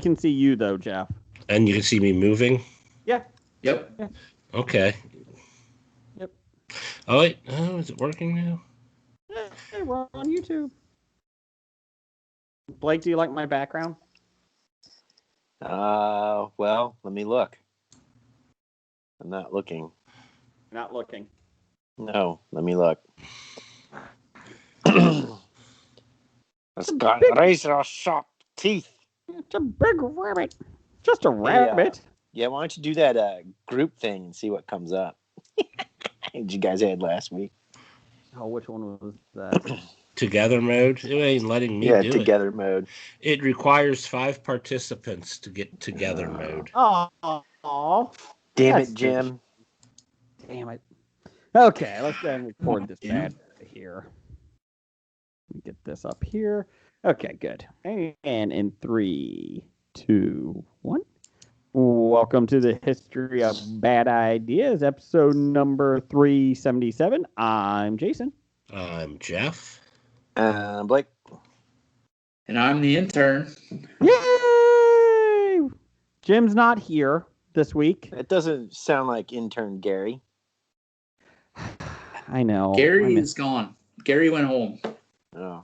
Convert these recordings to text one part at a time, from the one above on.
can see you though, Jeff. And you can see me moving? Yeah. Yep. Yeah. Okay. Yep. Oh, wait. Oh, is it working now? Hey, we're on YouTube. Blake, do you like my background? Well, let me look. I'm not looking. Not looking. No, let me look. It's got razor sharp teeth. It's a big rabbit. Just a rabbit. Yeah, why don't you do that group thing and see what comes up? Did you guys had last week? Oh, which one was that? Together mode? It ain't letting me do it. Yeah, together mode. It requires 5 participants to get together mode. Oh. Damn it, Jim. Damn it. Okay, let's go ahead and record this bad here. Let me get this up here. Okay, good. And in 3, 2, 1. Welcome to the History of Bad Ideas, episode number 377. I'm Jason. I'm Jeff. Blake. And I'm the intern. Yay! Jim's not here this week. It doesn't sound like intern Gary. I know. Gary is gone. Gary went home. Oh.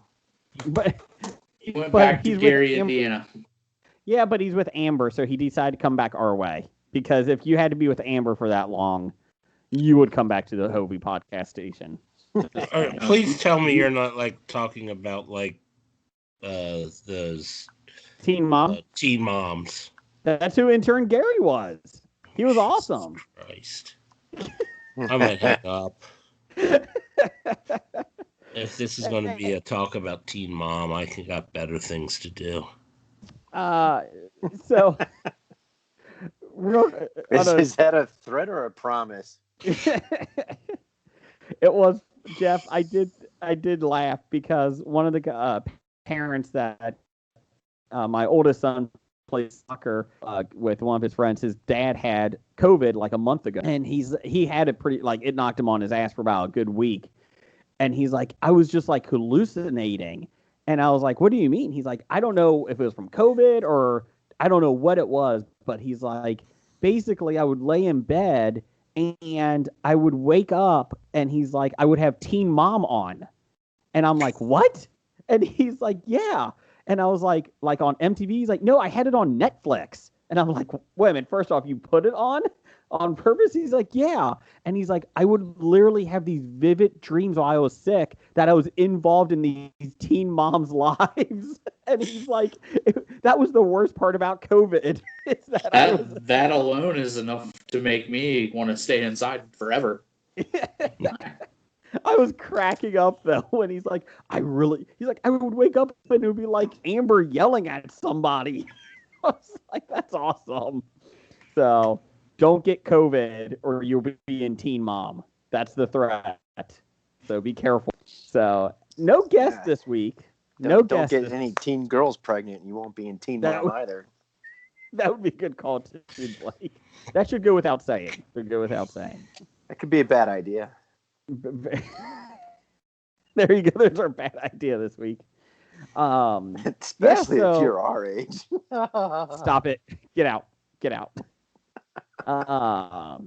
But he went back to Gary, Indiana. Yeah, but he's with Amber, so he decided to come back our way. Because if you had to be with Amber for that long, you would come back to the Hobie podcast station. Please tell me you're not talking about those Teen Mom? Teen Moms. That's who intern Gary was. He was awesome. Christ. I might hang up. If this is going to be a talk about Teen Mom, I got better things to do. So is that a threat or a promise? It was, Jeff. I did laugh because one of the parents that my oldest son plays soccer with one of his friends. His dad had COVID like a month ago, and he had it pretty it knocked him on his ass for about a good week. And he's like, I was just hallucinating. And I was like, what do you mean? He's like, I don't know if it was from COVID or I don't know what it was. But he's like, basically, I would lay in bed and I would wake up and he's like, I would have Teen Mom on. And I'm like, what? And he's like, yeah. And I was like on MTV? He's like, no, I had it on Netflix. And I'm like, wait a minute. First off, you put it on purpose? He's like, yeah. And he's like, I would literally have these vivid dreams while I was sick that I was involved in these teen moms' lives. And he's like, that was the worst part about COVID. That alone is enough to make me want to stay inside forever. I was cracking up though when he's like, I would wake up and it would be like Amber yelling at somebody. I was like, that's awesome. So don't get COVID or you'll be in Teen Mom. That's the threat. So be careful. So no guest this week. Don't get any teen girls pregnant. You won't be in Teen Mom either. That would be a good call too, Blake. That should go without saying. That could be a bad idea. There you go. There's our bad idea this week. Especially if you're our age. Stop it. Get out. I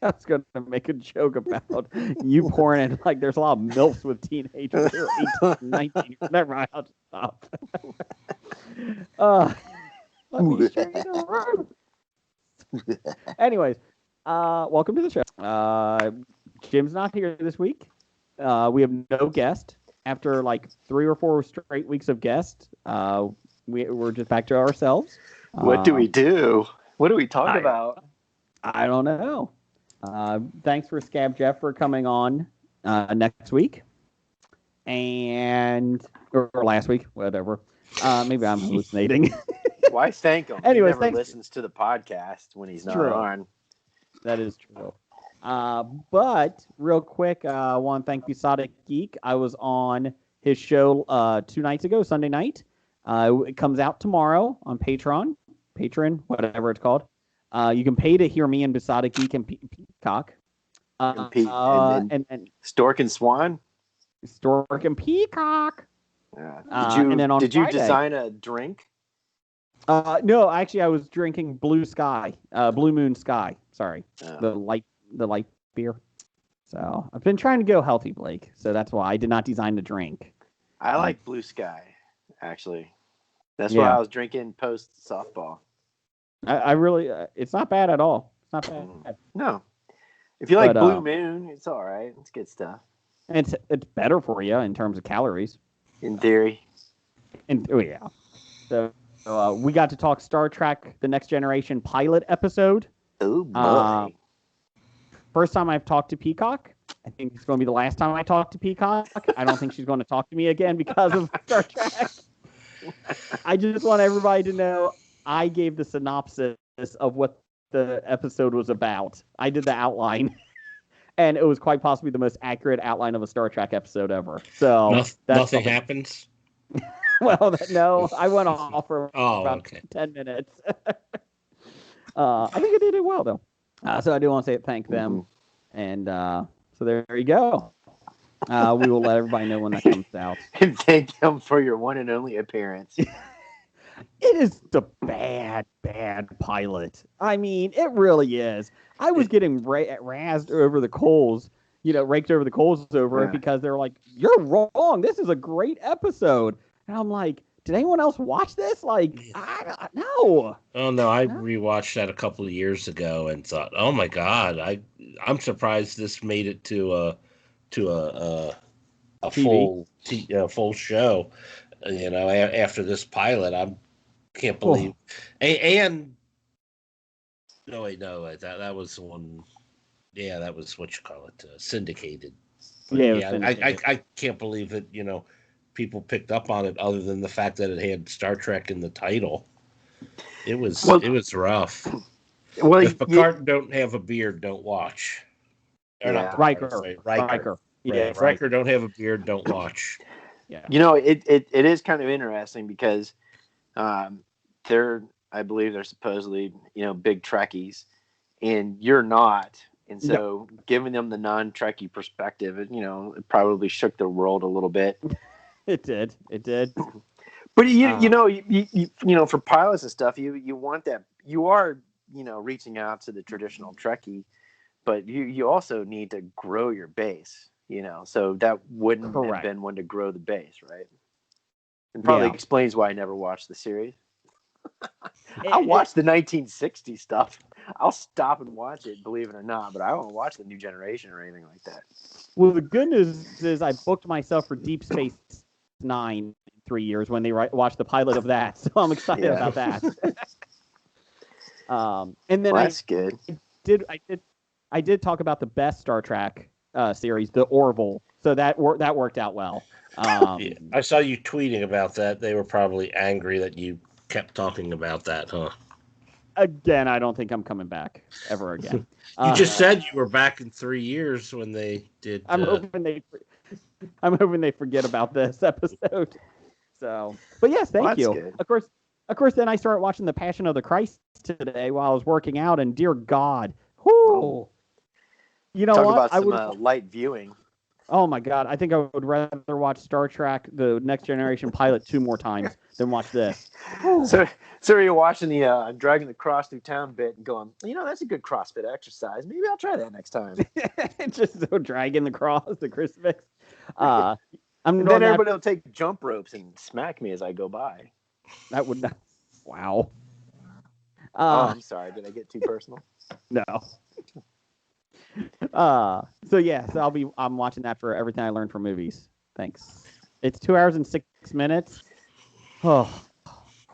was going to make a joke about you pouring in there's a lot of MILFs with teenagers. They're 18, 19. Never mind. I'll just stop. Let me show you the room. Anyways, welcome to the show. Jim's not here this week. We have no guest. After 3 or 4 straight weeks of guests, we're just back to ourselves. What do we do? What do we talk about? I don't know. Thanks for Scab Jeff for coming on next week. Or last week, whatever. Maybe I'm hallucinating. Why thank him? Anyways, he never listens to the podcast when he's not on. That is true. But real quick, I want to thank Besotted Geek. I was on his show 2 nights ago, Sunday night. It comes out tomorrow on Patreon, whatever it's called. You can pay to hear me and Besotted Geek and Peacock. And Stork and Swan? Stork and Peacock. Yeah. Did you design a drink? No, actually, I was drinking Blue Moon Sky. Sorry, Oh. the light beer. So I've been trying to go healthy, Blake. So that's why I did not design the drink. I like Blue Sky, actually. That's Yeah. what I was drinking post softball. I really, it's not bad at all. It's not bad. No. If you like But, Blue Moon, it's all right. It's good stuff. It's better for you in terms of calories. In theory. And oh yeah. So we got to talk Star Trek: The Next Generation pilot episode. Oh boy. First time I've talked to Peacock. I think it's going to be the last time I talk to Peacock. I don't think she's going to talk to me again because of Star Trek. I just want everybody to know I gave the synopsis of what the episode was about. I did the outline, and it was quite possibly the most accurate outline of a Star Trek episode ever. So nothing happens. Well, no, I went off for about okay. 10 minutes. I think I did it well, though. So I do want to say thank them. And so there you go. We will let everybody know when that comes out. And thank them for your one and only appearance. It is the bad pilot. I mean, it really is. I was getting razzed over the coals, raked over the coals over it because they were like, "You're wrong. This is a great episode." And I'm like, "Did anyone else watch this?" Like, no. Oh no, I rewatched that a couple of years ago and thought, "Oh my God, I'm surprised this made it to a full show." After this pilot, I can't believe. And no, wait, no, that was one. Yeah, that was what you call it, syndicated. But syndicated. I can't believe that people picked up on it, other than the fact that it had Star Trek in the title. It was rough. Well, if Picard don't have a beard, don't watch. Riker. Yeah, if Riker don't have a beard, don't watch. Yeah. It is kind of interesting because I believe they're supposedly, big Trekkies, and you're not. And so giving them the non-Trekkie perspective, it probably shook their world a little bit. It did. But you for pilots and stuff, you want that. You are, reaching out to the traditional Trekkie, but you also need to grow your base, so that wouldn't have been one to grow the base, right? And probably explains why I never watched the series. I'll watch the 1960s stuff. I'll stop and watch it, believe it or not, but I won't watch the New Generation or anything like that. Well, the good news is I booked myself for Deep Space Nine in 3 years when they watched the pilot of that, so I'm excited about that. And then that's good. I did talk about the best Star Trek series, the Orville, so that worked out well. I saw you tweeting about that. They were probably angry that you kept talking about that, huh? Again, I don't think I'm coming back ever again. You just said you were back in 3 years when they did. I'm hoping they forget about this episode. So, but yes, thank you. Good. Of course. Then I started watching The Passion of the Christ today while I was working out, and dear God, whoo! Talk about some light viewing. Oh my God, I think I would rather watch Star Trek: The Next Generation pilot 2 more times than watch this. So you're watching the dragging the cross through town bit and going, that's a good CrossFit exercise. Maybe I'll try that next time. Just so dragging the cross, the crucifix. And then everybody will take jump ropes and smack me as I go by. That would not. Wow. I'm sorry. Did I get too personal? No. So I'm watching that for everything I learned from movies. Thanks. It's 2 hours and 6 minutes. Oh,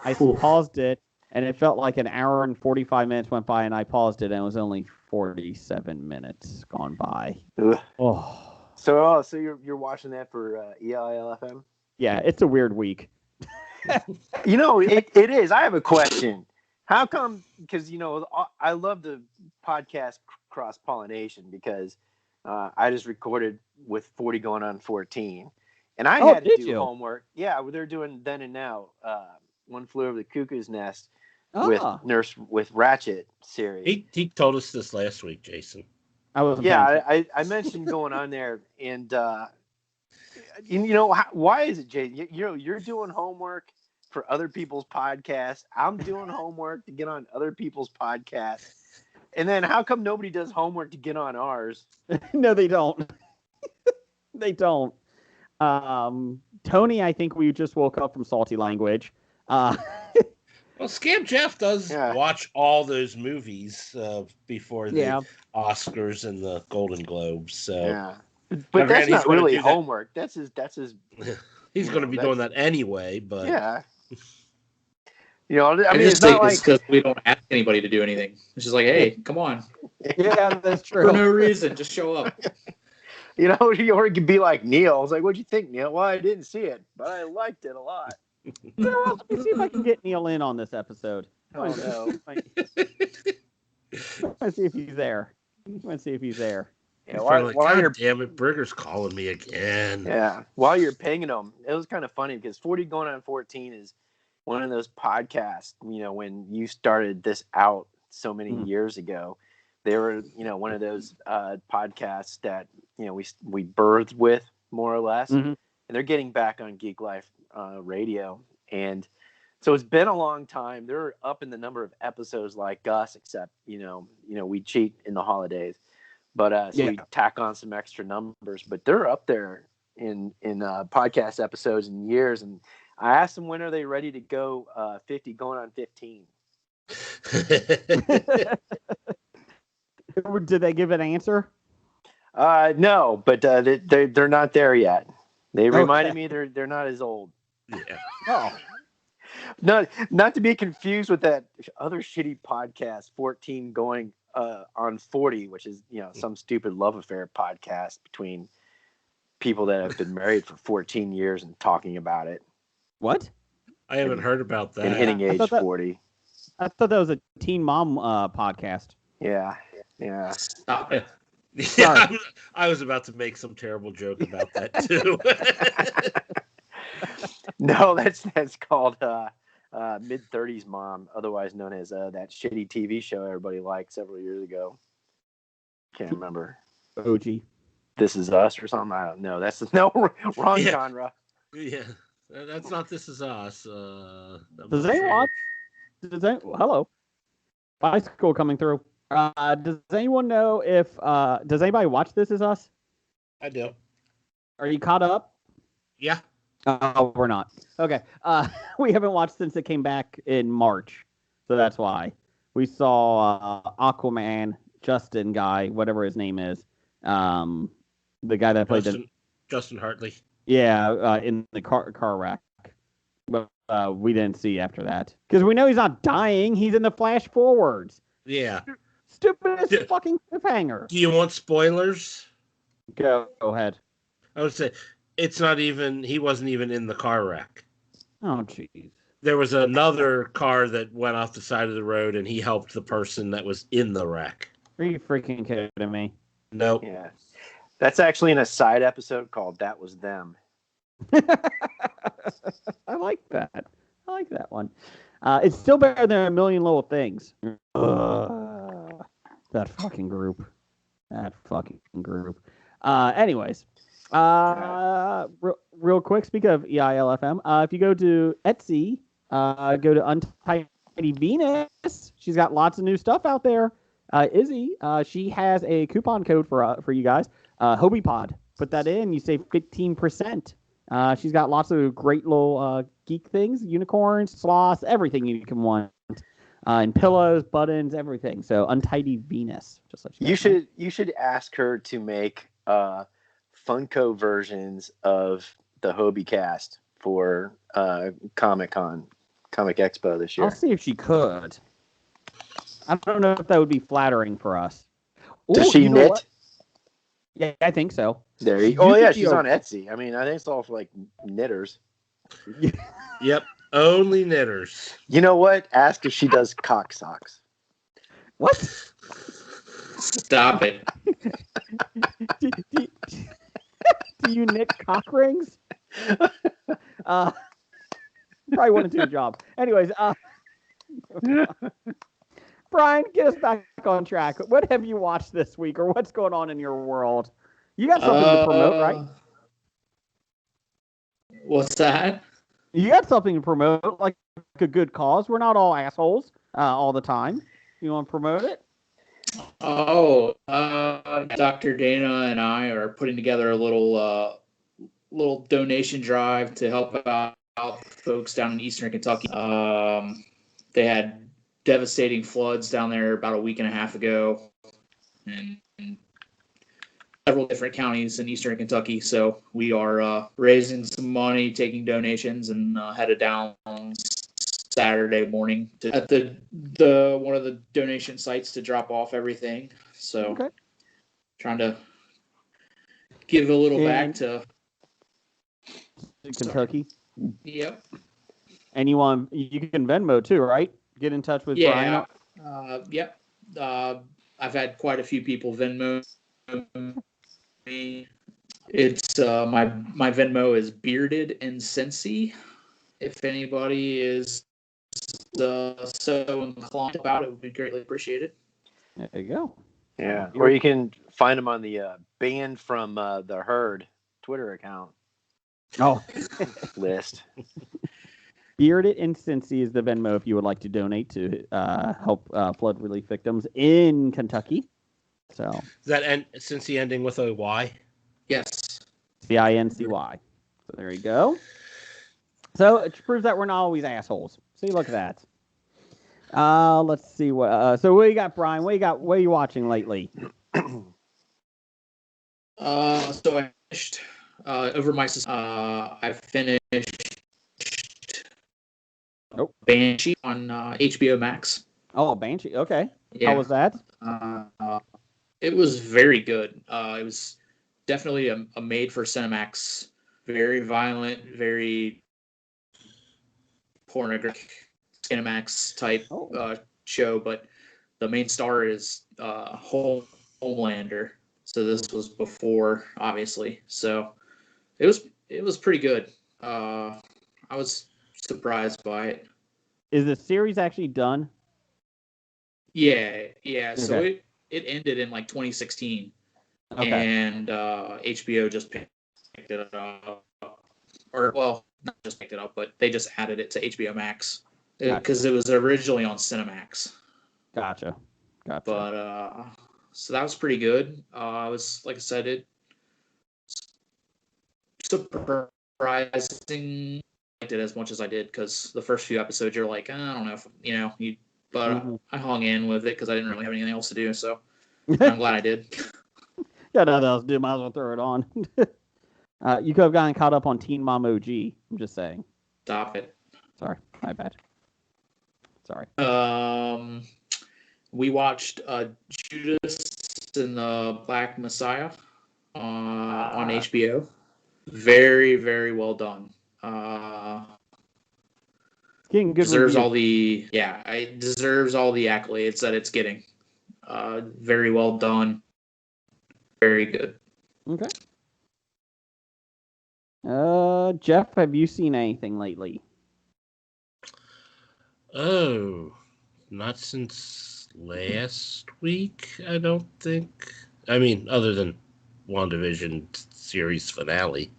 I paused it, and it felt like an hour and 45 minutes went by, and I paused it, and it was only 47 minutes gone by. Ugh. Oh. So you're watching that for EILFM? Yeah, it's a weird week. It is. I have a question. How come? Because I love the podcast cross-pollination because I just recorded with 40 going on 14, and I had to do homework. Yeah, they're doing Then and Now. One Flew Over the Cuckoo's Nest with Ratchet series. He told us this last week, Jason. I mentioned going on there, and why is it, Jason? You're doing homework for other people's podcasts. I'm doing homework to get on other people's podcasts. And then how come nobody does homework to get on ours? No, they don't. They don't. Tony, I think we just woke up from salty language. Well, Scam Jeff does watch all those movies before the Oscars and the Golden Globes. So, but that's not really homework. That's his. He's going to be doing that anyway. But I mean, it's not like because we don't ask anybody to do anything. It's just like, hey, come on. Yeah, that's true. For no reason, just show up. Or you could be like Neil. I was like, "What'd you think, Neil?" Well, I didn't see it, but I liked it a lot. Let me see if I can get Neil in on this episode. Oh no! Let's see if he's there. Yeah, God damn it, Brigger's calling me again. Yeah, while you're pinging them, it was kind of funny because 40 going on 14 is one of those podcasts. When you started this out so many years ago, they were one of those podcasts that we birthed with more or less, and they're getting back on Geek Life Radio, and so it's been a long time. They're up in the number of episodes like us, except we cheat in the holidays. But we tack on some extra numbers, but they're up there in podcast episodes in years. And I asked them, when are they ready to go 50 going on 15? Did they give an answer? No, but they're not there yet. They reminded me they're not as old. Yeah. Oh. Not to be confused with that other shitty podcast, 14 going on 40, which is some stupid love affair podcast between people that have been married for 14 years and talking about it. What? I haven't heard about that. And hitting age 40. I thought that was a teen mom podcast. Yeah. Stop it. Yeah, I was about to make some terrible joke about that too. No, that's called mid-30s mom, otherwise known as that shitty TV show everybody liked several years ago. Can't remember. OG. This Is Us or something. I don't know. Wrong genre. Yeah, that's not This Is Us. Does anyone watch? Hello. Bicycle coming through. Does anyone know if does anybody watch This Is Us? I do. Are you caught up? Yeah. We're not. Okay. We haven't watched since it came back in March, so that's why. We saw Aquaman, Justin guy, whatever his name is, the guy that played Justin Hartley. Yeah, in the car wreck. But we didn't see after that because we know he's not dying. He's in the flash forwards. Yeah. Stupidest fucking cliffhanger. Do you want spoilers? Go ahead. I would say he wasn't even in the car wreck. Oh, jeez. There was another car that went off the side of the road, and he helped the person that was in the wreck. Are you freaking kidding me? Nope. Yeah. That's actually in a side episode called That Was Them. I like that. I like that one. It's still better than A Million Little Things. That fucking group. Anyways. Real quick, speak of EILFM. If you go to Etsy, go to Untitled Venus. She's got lots of new stuff out there. Izzy, she has a coupon code for you guys. HobiePod. Put that in. You save 15%. She's got lots of great little geek things, unicorns, sloths, everything you can want. And pillows, buttons, everything. So Untidy Venus. Just let you should ask her to make Funko versions of the Hobie cast for Comic Expo this year. I'll see if she could. I don't know if that would be flattering for us. Does she knit? What? Yeah, I think so. There you go. Oh yeah, she's on Etsy. I mean, I think it's all for like knitters. Yep, only knitters. You know what? Ask if she does cock socks. What? Stop it. Do you knit cock rings? Probably wouldn't do a job. Anyways, Brian, get us back on track. What have you watched this week, or what's going on in your world? You got something to promote, right? What's that? You got something to promote, like a good cause. We're not all assholes all the time. You want to promote it? Oh, Dr. Dana and I are putting together a little donation drive to help out folks down in Eastern Kentucky. They had devastating floods down there about a week and a half ago, and several different counties in Eastern Kentucky. So we are raising some money, taking donations, and headed down Saturday morning at the one of the donation sites to drop off everything. So Okay. trying to give a little back to Kentucky. Yep. And you can Venmo too, right? Get in touch with Yeah. Brian. Yep. I've had quite a few people Venmo me. It's my Venmo is Bearded and Cincy. If anybody is so inclined about it, would be greatly appreciated. There you go. Yeah, or you can find them on the banned from the Herd Twitter account list. Bearded and Cincy is the Venmo if you would like to donate to help flood relief victims in Kentucky. So Is that Cincy ending with a Y? Yes. CINCY. So there you go. So it proves that we're not always assholes. See, look at that. Let's see what. So what you got, Brian? What you got? What are you watching lately? So I finished over my. I finished. Nope. Banshee on HBO Max. Oh, Banshee. Okay. Yeah. How was that? It was very good. It was definitely a made for Cinemax. Very violent, very pornographic Cinemax type show, but the main star is Homelander. So this was before, obviously. So it was pretty good. I was surprised by it. Is the series actually done? Yeah. So Okay. it ended in like 2016, Okay. and HBO just picked it up, or well, not just picked it up, but they just added it to HBO Max because it was originally on Cinemax. Gotcha. But so that was pretty good. I was, like I said, it surprising. I liked it as much as I did because the first few episodes you're like, I don't know if you. But I hung in with it because I didn't really have anything else to do, so I'm glad I did. Yeah, nothing else to do. Might as well throw it on. You could have gotten caught up on Teen Mom OG. I'm just saying. Stop it. Sorry, my bad. Sorry. We watched Judas and the Black Messiah on HBO. Very, very well done. Getting good deserves reviews. it deserves all the accolades that it's getting. Very well done. Very good. Okay. Jeff, have you seen anything lately? Oh, not since last week, I don't think. I mean, other than WandaVision series finale.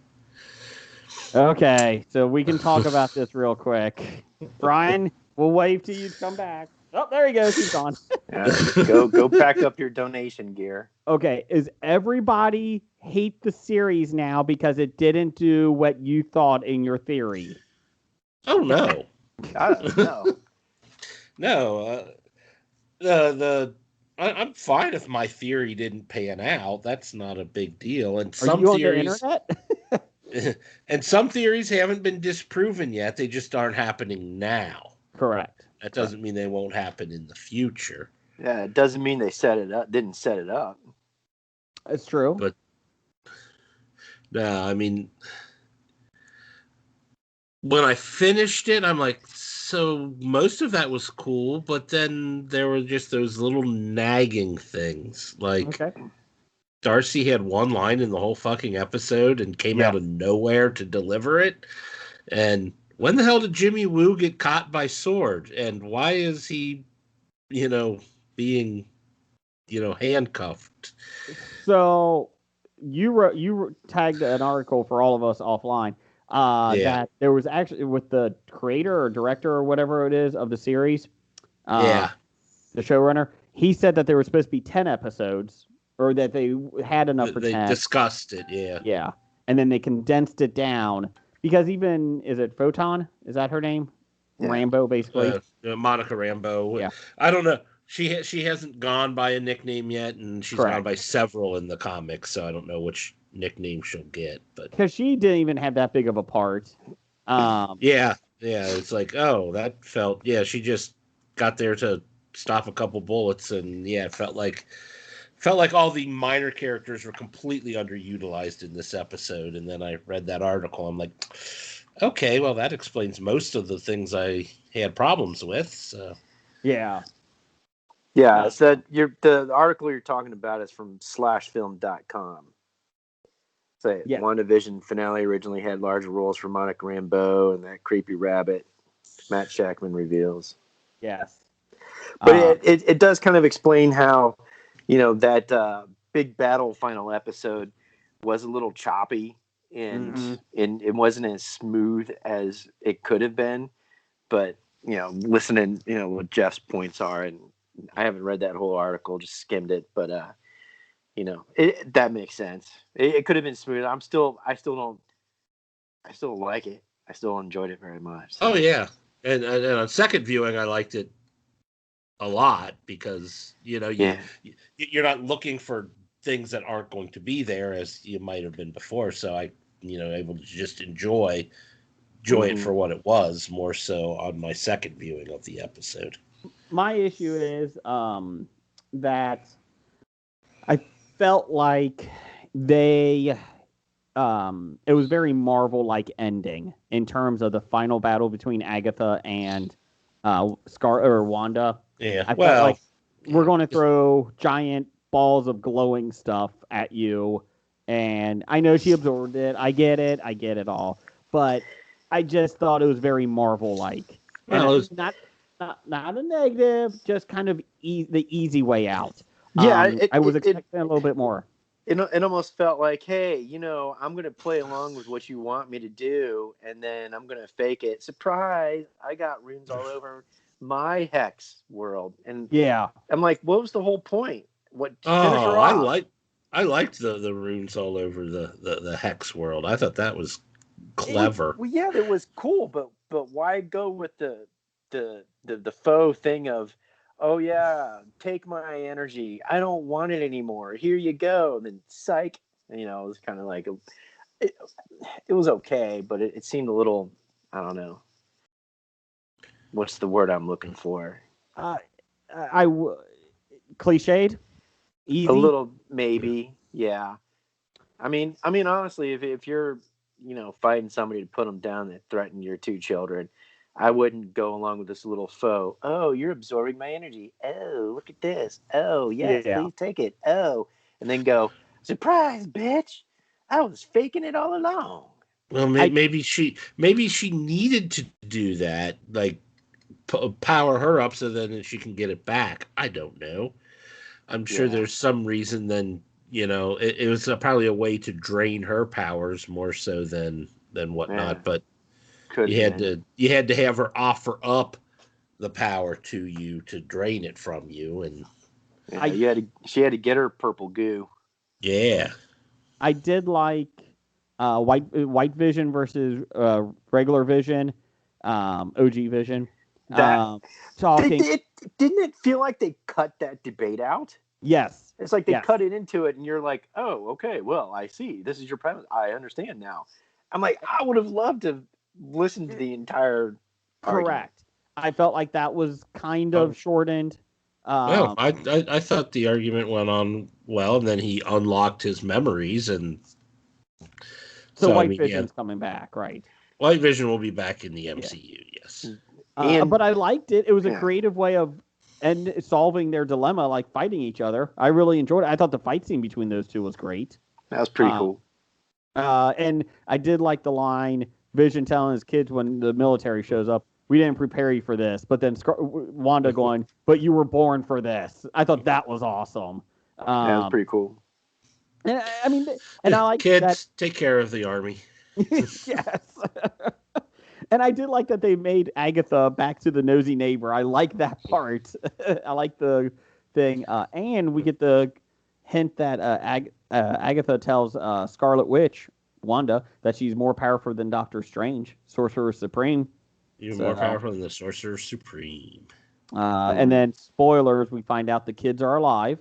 Okay, so we can talk about this real quick. Brian, we'll wave to you to come back. Oh, there he goes. He's gone. Go pack up your donation gear. Okay, is everybody hate the series now because it didn't do what you thought in your theory? Oh, no. I don't know. No, I'm fine if my theory didn't pan out. That's not a big deal. And Are you on the internet? And some theories haven't been disproven yet. They just aren't happening now. Correct. That doesn't mean they won't happen in the future. Yeah, it doesn't mean they didn't set it up. It's true. But no, I mean, when I finished it, I'm like, so most of that was cool, but then there were just those little nagging things. Like, Darcy had one line in the whole fucking episode and came out of nowhere to deliver it. And when the hell did Jimmy Woo get caught by Sword? And why is he, being, handcuffed? So you tagged an article for all of us offline. that there was actually with the creator or director or whatever it is of the series, the showrunner. He said that there were supposed to be 10 episodes, or that they had enough for 10. They discussed it, Yeah, and then they condensed it down because even is it Photon? Is that her name? Yeah. Rambo, basically. Monica Rambeau. Yeah. I don't know. She hasn't gone by a nickname yet, and she's gone by several in the comics, so I don't know which nickname she'll get. But because she didn't even have that big of a part. Yeah. It's like, oh, that felt. Yeah, she just got there to stop a couple bullets, and it felt like all the minor characters were completely underutilized in this episode. And then I read that article. I'm like, okay, well, that explains most of the things I had problems with. So. Yeah. So the article you're talking about is from slashfilm.com. So WandaVision finale originally had larger roles for Monica Rambeau and that creepy rabbit. Matt Shackman reveals. Yes. But it does kind of explain how, that big battle final episode was a little choppy and it wasn't as smooth as it could have been. But, listening, what Jeff's points are, and I haven't read that whole article, just skimmed it, but that makes sense. It could have been smooth. I still like it. I still enjoyed it very much. So. Oh yeah, and on second viewing, I liked it a lot because you're not looking for things that aren't going to be there as you might have been before. So I able to just enjoy it for what it was more so on my second viewing of the episode. My issue is that I felt like it was very Marvel-like ending in terms of the final battle between Agatha and Wanda. Yeah, I felt like we're going to throw giant balls of glowing stuff at you, and I know she absorbed it. I get it all, but I just thought it was very Marvel-like. Well, it's not a negative, just kind of the easy way out. Yeah, I was expecting a little bit more. It almost felt like, hey, I'm going to play along with what you want me to do, and then I'm going to fake it. Surprise! I got runes all over my hex world, and I'm like, what was the whole point? Finish her off. I liked the runes all over the hex world. I thought that was clever. It was cool, but why go with the faux thing of, oh yeah, take my energy. I don't want it anymore. Here you go. And then psych. It was kind of like it was okay, but it seemed a little, I don't know. What's the word I'm looking for? Cliched. Easy. A little, maybe. Yeah. I mean, honestly, if you're, fighting somebody to put them down that threaten your two children, I wouldn't go along with this little faux. Oh, you're absorbing my energy. Oh, look at this. Oh, yes, please take it. Oh, and then go, surprise, bitch. I was faking it all along. Well, maybe she needed to do that, like power her up so then she can get it back. I don't know. I'm sure there's some reason. Then it was probably a way to drain her powers more so than whatnot, but. You had to have her offer up the power to you to drain it from you, and she had to get her purple goo. Yeah, I did like White Vision versus regular Vision, OG Vision. Talking. Didn't it feel like they cut that debate out? Yes, it's like they cut it into it, and you're like, oh, okay, well, I see. This is your premise. I understand now. I'm like, I would have loved to listen to the entire correct argument. I felt like that was kind of shortened. I thought the argument went on well, and then he unlocked his memories, and so White Vision's coming back, right? White Vision will be back in the MCU, yes. But I liked it. It was a creative way of solving their dilemma, like fighting each other. I really enjoyed it. I thought the fight scene between those two was great. That was pretty cool. And I did like the line Vision telling his kids when the military shows up, we didn't prepare you for this. But then Wanda going, but you were born for this. I thought that was awesome. That was pretty cool. And I mean, and I like kids that, take care of the army. Yes. And I did like that they made Agatha back to the nosy neighbor. I like that part. I like the thing. And we get the hint that Agatha tells Scarlet Witch, Wanda, that she's more powerful than Doctor Strange, Sorcerer Supreme. You're So, more powerful than the Sorcerer Supreme. And then, spoilers, we find out the kids are alive.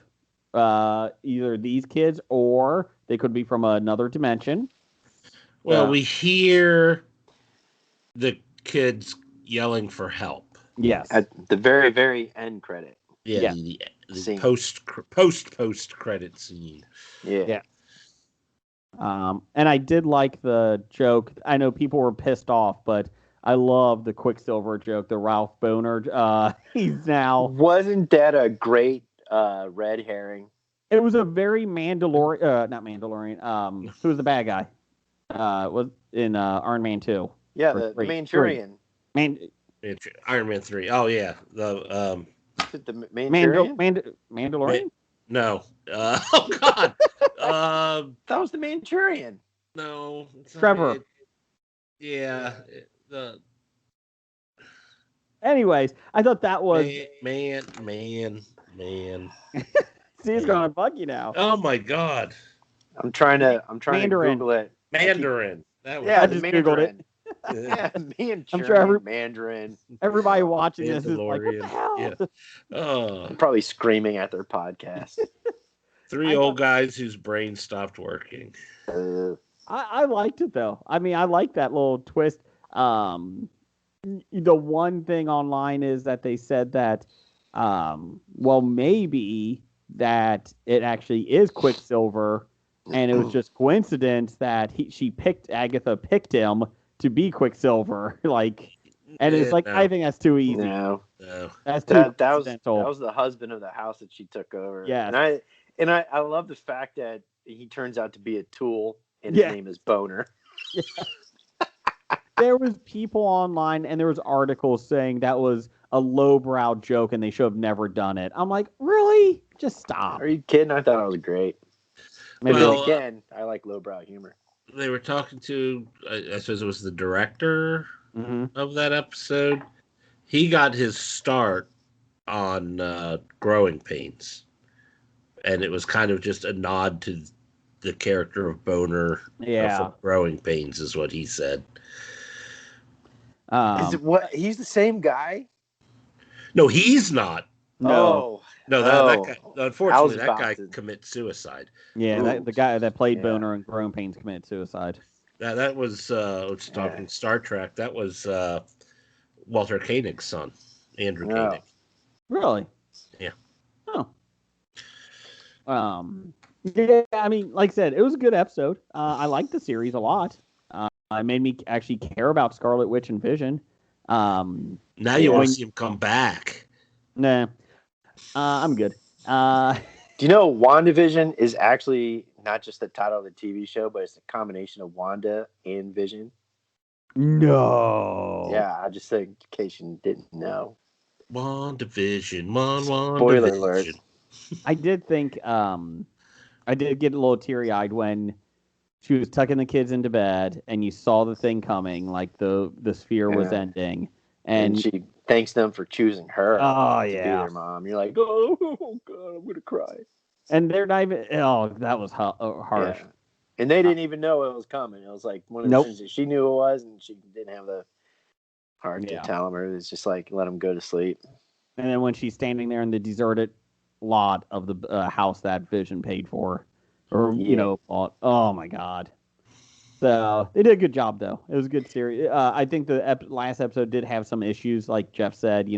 Either these kids or they could be from another dimension. Well, we hear the kids yelling for help. Yes. At the very, very end credit. Yeah, Yeah. the post credit scene. Yeah. And I did like the joke. I know people were pissed off, but I love the Quicksilver joke, the Ralph Boner. He's now. Wasn't that a great red herring? It was a very Mandalorian, not Mandalorian. Who's the bad guy? Was in Iron Man 2. Yeah, the Manchurian. Iron Man 3. Oh yeah, the The Manchurian. Mandalorian. No. Oh God. That was the Manchurian. No. Trevor. Yeah. Anyways, I thought that was man. See, it's going to bug you now. Oh my God. I'm trying to Mandarin. Google it. Mandarin. That was I just Googled it. Yeah, Mandarin. I'm sure Mandarin. Everybody watching this is like, what the hell? Yeah. Oh. Probably screaming at their podcast. Three old guys whose brains stopped working. I liked it though. I mean, I like that little twist. The one thing online is that they said that, well, maybe that it actually is Quicksilver, and it was just coincidence that Agatha picked him to be Quicksilver. And it's like, no. I think that's too easy. No. That's too that was the husband of the house that she took over. Yeah. And I love the fact that he turns out to be a tool, and his name is Boner. Yeah. There was people online, and there was articles saying that was a lowbrow joke, and they should have never done it. I'm like, really? Just stop. Are you kidding? I thought it was great. Maybe again, I like lowbrow humor. They were talking to, I suppose it was the director of that episode. He got his start on Growing Pains. And it was kind of just a nod to the character of Boner. Yeah. Growing Pains is what he said. Is it what? He's the same guy? No, he's not. No. That guy, unfortunately, that guy commits suicide. Yeah, the guy that played Boner in Growing Pains committed suicide. That was, talking Star Trek, that was Walter Koenig's son, Andrew Koenig. Really? Yeah. Oh. Yeah, I mean, like I said, it was a good episode. I liked the series a lot. It made me actually care about Scarlet Witch and Vision. Now you want to see him come back. Nah. I'm good. Do you know WandaVision is actually not just the title of the TV show, but it's a combination of Wanda and Vision? No. Yeah, I just think in case you didn't know. WandaVision. Spoiler alert. I did think I did get a little teary-eyed when she was tucking the kids into bed and you saw the thing coming, like the sphere was ending. And she thanks them for choosing her to be yeah. their mom. You're like, oh God, I'm going to cry. And they're not even, that was harsh. Yeah. And they didn't even know it was coming. It was like one of the things that she knew it was, and she didn't have the heart to tell them. It was just like, let them go to sleep. And then when she's standing there in the deserted lot of the house that Vision paid for, or bought. Oh my God! So they did a good job, though. It was a good series. I think the last episode did have some issues, like Jeff said. It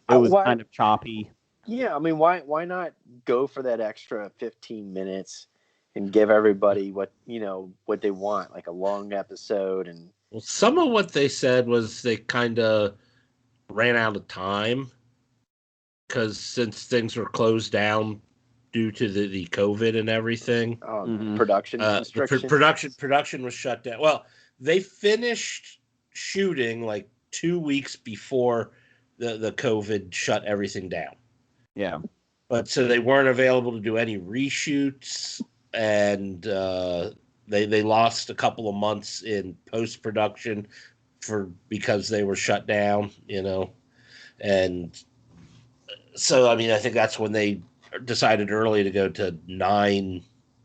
was kind of choppy. Yeah, I mean, why not go for that extra 15 minutes and give everybody what they want, like a long episode? And well, some of what they said was they kind of ran out of time. Because since things were closed down due to the COVID and everything, production production was shut down. Well, they finished shooting like 2 weeks before the COVID shut everything down. Yeah, but so they weren't available to do any reshoots, and They lost a couple of months in post production because they were shut down, and so I mean I think that's when they decided early to go to 9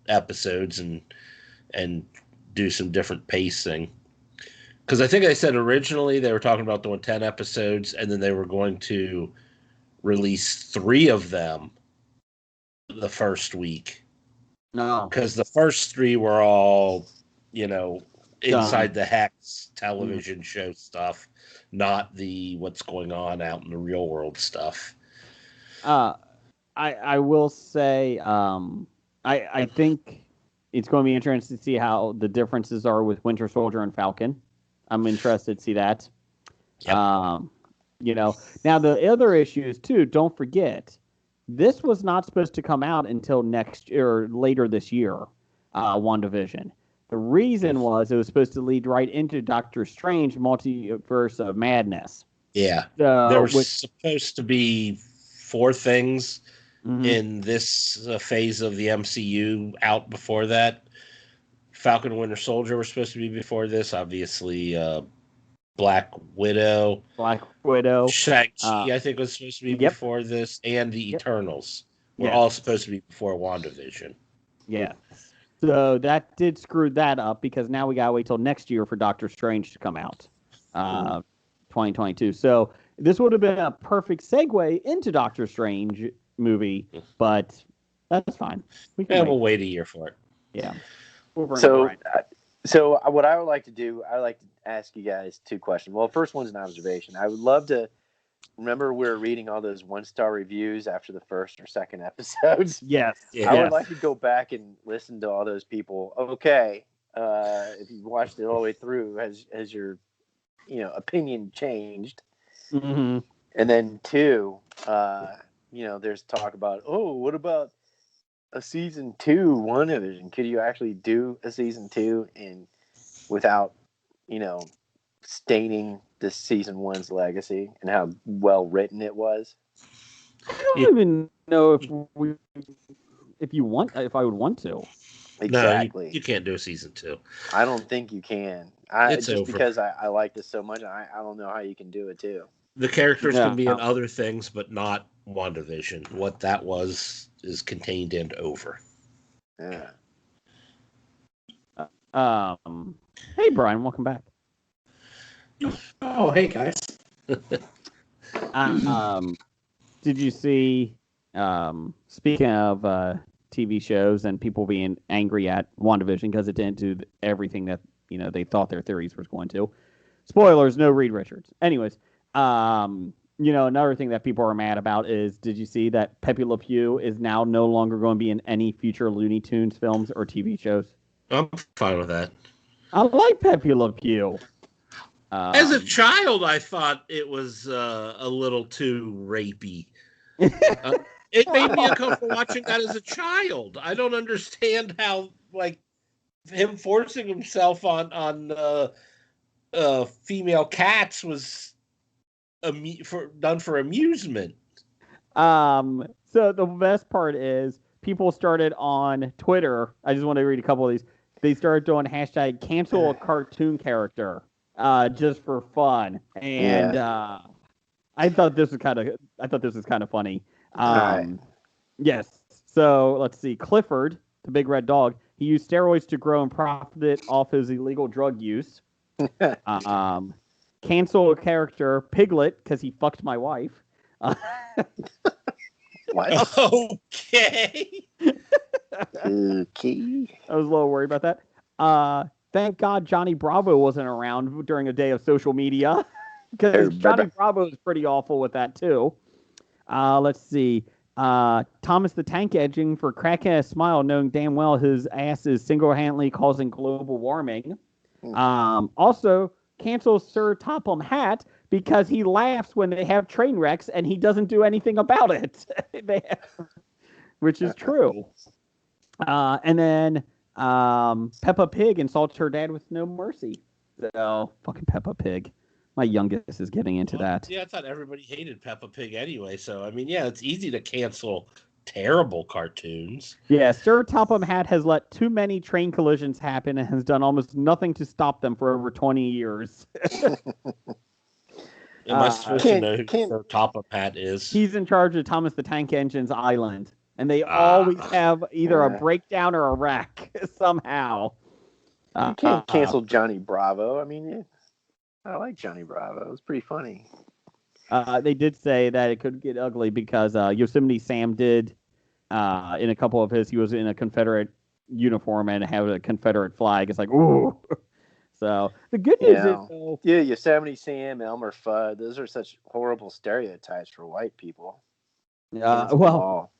episodes and do some different pacing. Because I think I said originally they were talking about doing 10 episodes, and then they were going to release 3 of them the first week. No. Because the first 3 were all, inside the Hex television show stuff, not the what's going on out in the real world stuff. I will say, I think it's going to be interesting to see how the differences are with Winter Soldier and Falcon. I'm interested to see that. Yep. Now the other issue is too, don't forget, this was not supposed to come out until next year or later this year, WandaVision. The reason was it was supposed to lead right into Doctor Strange Multiverse of Madness. Yeah. There were supposed to be 4 things in this phase of the MCU out before that. Falcon and Winter Soldier were supposed to be before this. Obviously, Black Widow. Shang-Chi, I think, was supposed to be before this. And the Eternals were all supposed to be before WandaVision. Yeah. So that did screw that up because now we got to wait till next year for Doctor Strange to come out. 2022. So this would have been a perfect segue into Doctor Strange movie, but that's fine. We'll wait a year for it. Yeah. So what I would like to do, I would like to ask you guys 2 questions. Well, first one's an observation. I would love to remember we were reading all those 1-star reviews after the first or second episodes. Yes. I would like to go back and listen to all those people. Okay. If you watched it all the way through, has your opinion changed? Mm-hmm. And then 2, there's talk about, what about a season 2 WandaVision? Could you actually do a season 2 and without, stating this season 1's legacy and how well written it was? I don't even know if I would want to. Exactly. No, you can't do a season 2. I don't think you can. It's just over. Because I like this so much. I don't know how you can do it too. The characters can be in other things, but not WandaVision. What that was is contained and over. Yeah. Hey, Brian, welcome back. Oh, hey guys. Did you see? Speaking of TV shows and people being angry at WandaVision because it didn't do everything that they thought their theories was going to. Spoilers, no Reed Richards. Anyways, another thing that people are mad about is, did you see that Pepe Le Pew is now no longer going to be in any future Looney Tunes films or TV shows? I'm fine with that. I like Pepe Le Pew. As a child, I thought it was a little too rapey. It made me uncomfortable watching that as a child. I don't understand how, him forcing himself on female cats was done for amusement. So the best part is people started on Twitter. I just want to read a couple of these. They started doing hashtag cancel a cartoon character just for fun, and I thought this was kind of funny. Yes. So let's see. Clifford, the big red dog, he used steroids to grow and profited off his illegal drug use. Cancel a character, Piglet, because he fucked my wife. What? Okay. Okay. I was a little worried about that. Thank God Johnny Bravo wasn't around during a day of social media, because Johnny Bravo is pretty awful with that too. Let's see. Thomas the Tank Engine for cracking a smile, knowing damn well his ass is single-handedly causing global warming. Also, cancel Sir Topham Hatt because he laughs when they have train wrecks and he doesn't do anything about it. Which is true. And then Peppa Pig insults her dad with no mercy. So, fucking Peppa Pig. My youngest is getting into that. Yeah, I thought everybody hated Peppa Pig anyway. So, I mean, yeah, it's easy to cancel terrible cartoons. Yeah, Sir Topham Hatt has let too many train collisions happen and has done almost nothing to stop them for over 20 years. Am I supposed to know who can't- Sir Topham Hatt is? He's in charge of Thomas the Tank Engine's island, and they Ah. always have either a Yeah. breakdown or a wreck somehow. You can't cancel Johnny Bravo. I mean, I like Johnny Bravo. It's pretty funny. They did say that it could get ugly because Yosemite Sam did, in a couple of his, he was in a Confederate uniform and had a Confederate flag. It's like, ooh. So the good news is, though, Yeah, Yosemite Sam, Elmer Fudd, those are such horrible stereotypes for white people. Cancel them well, all.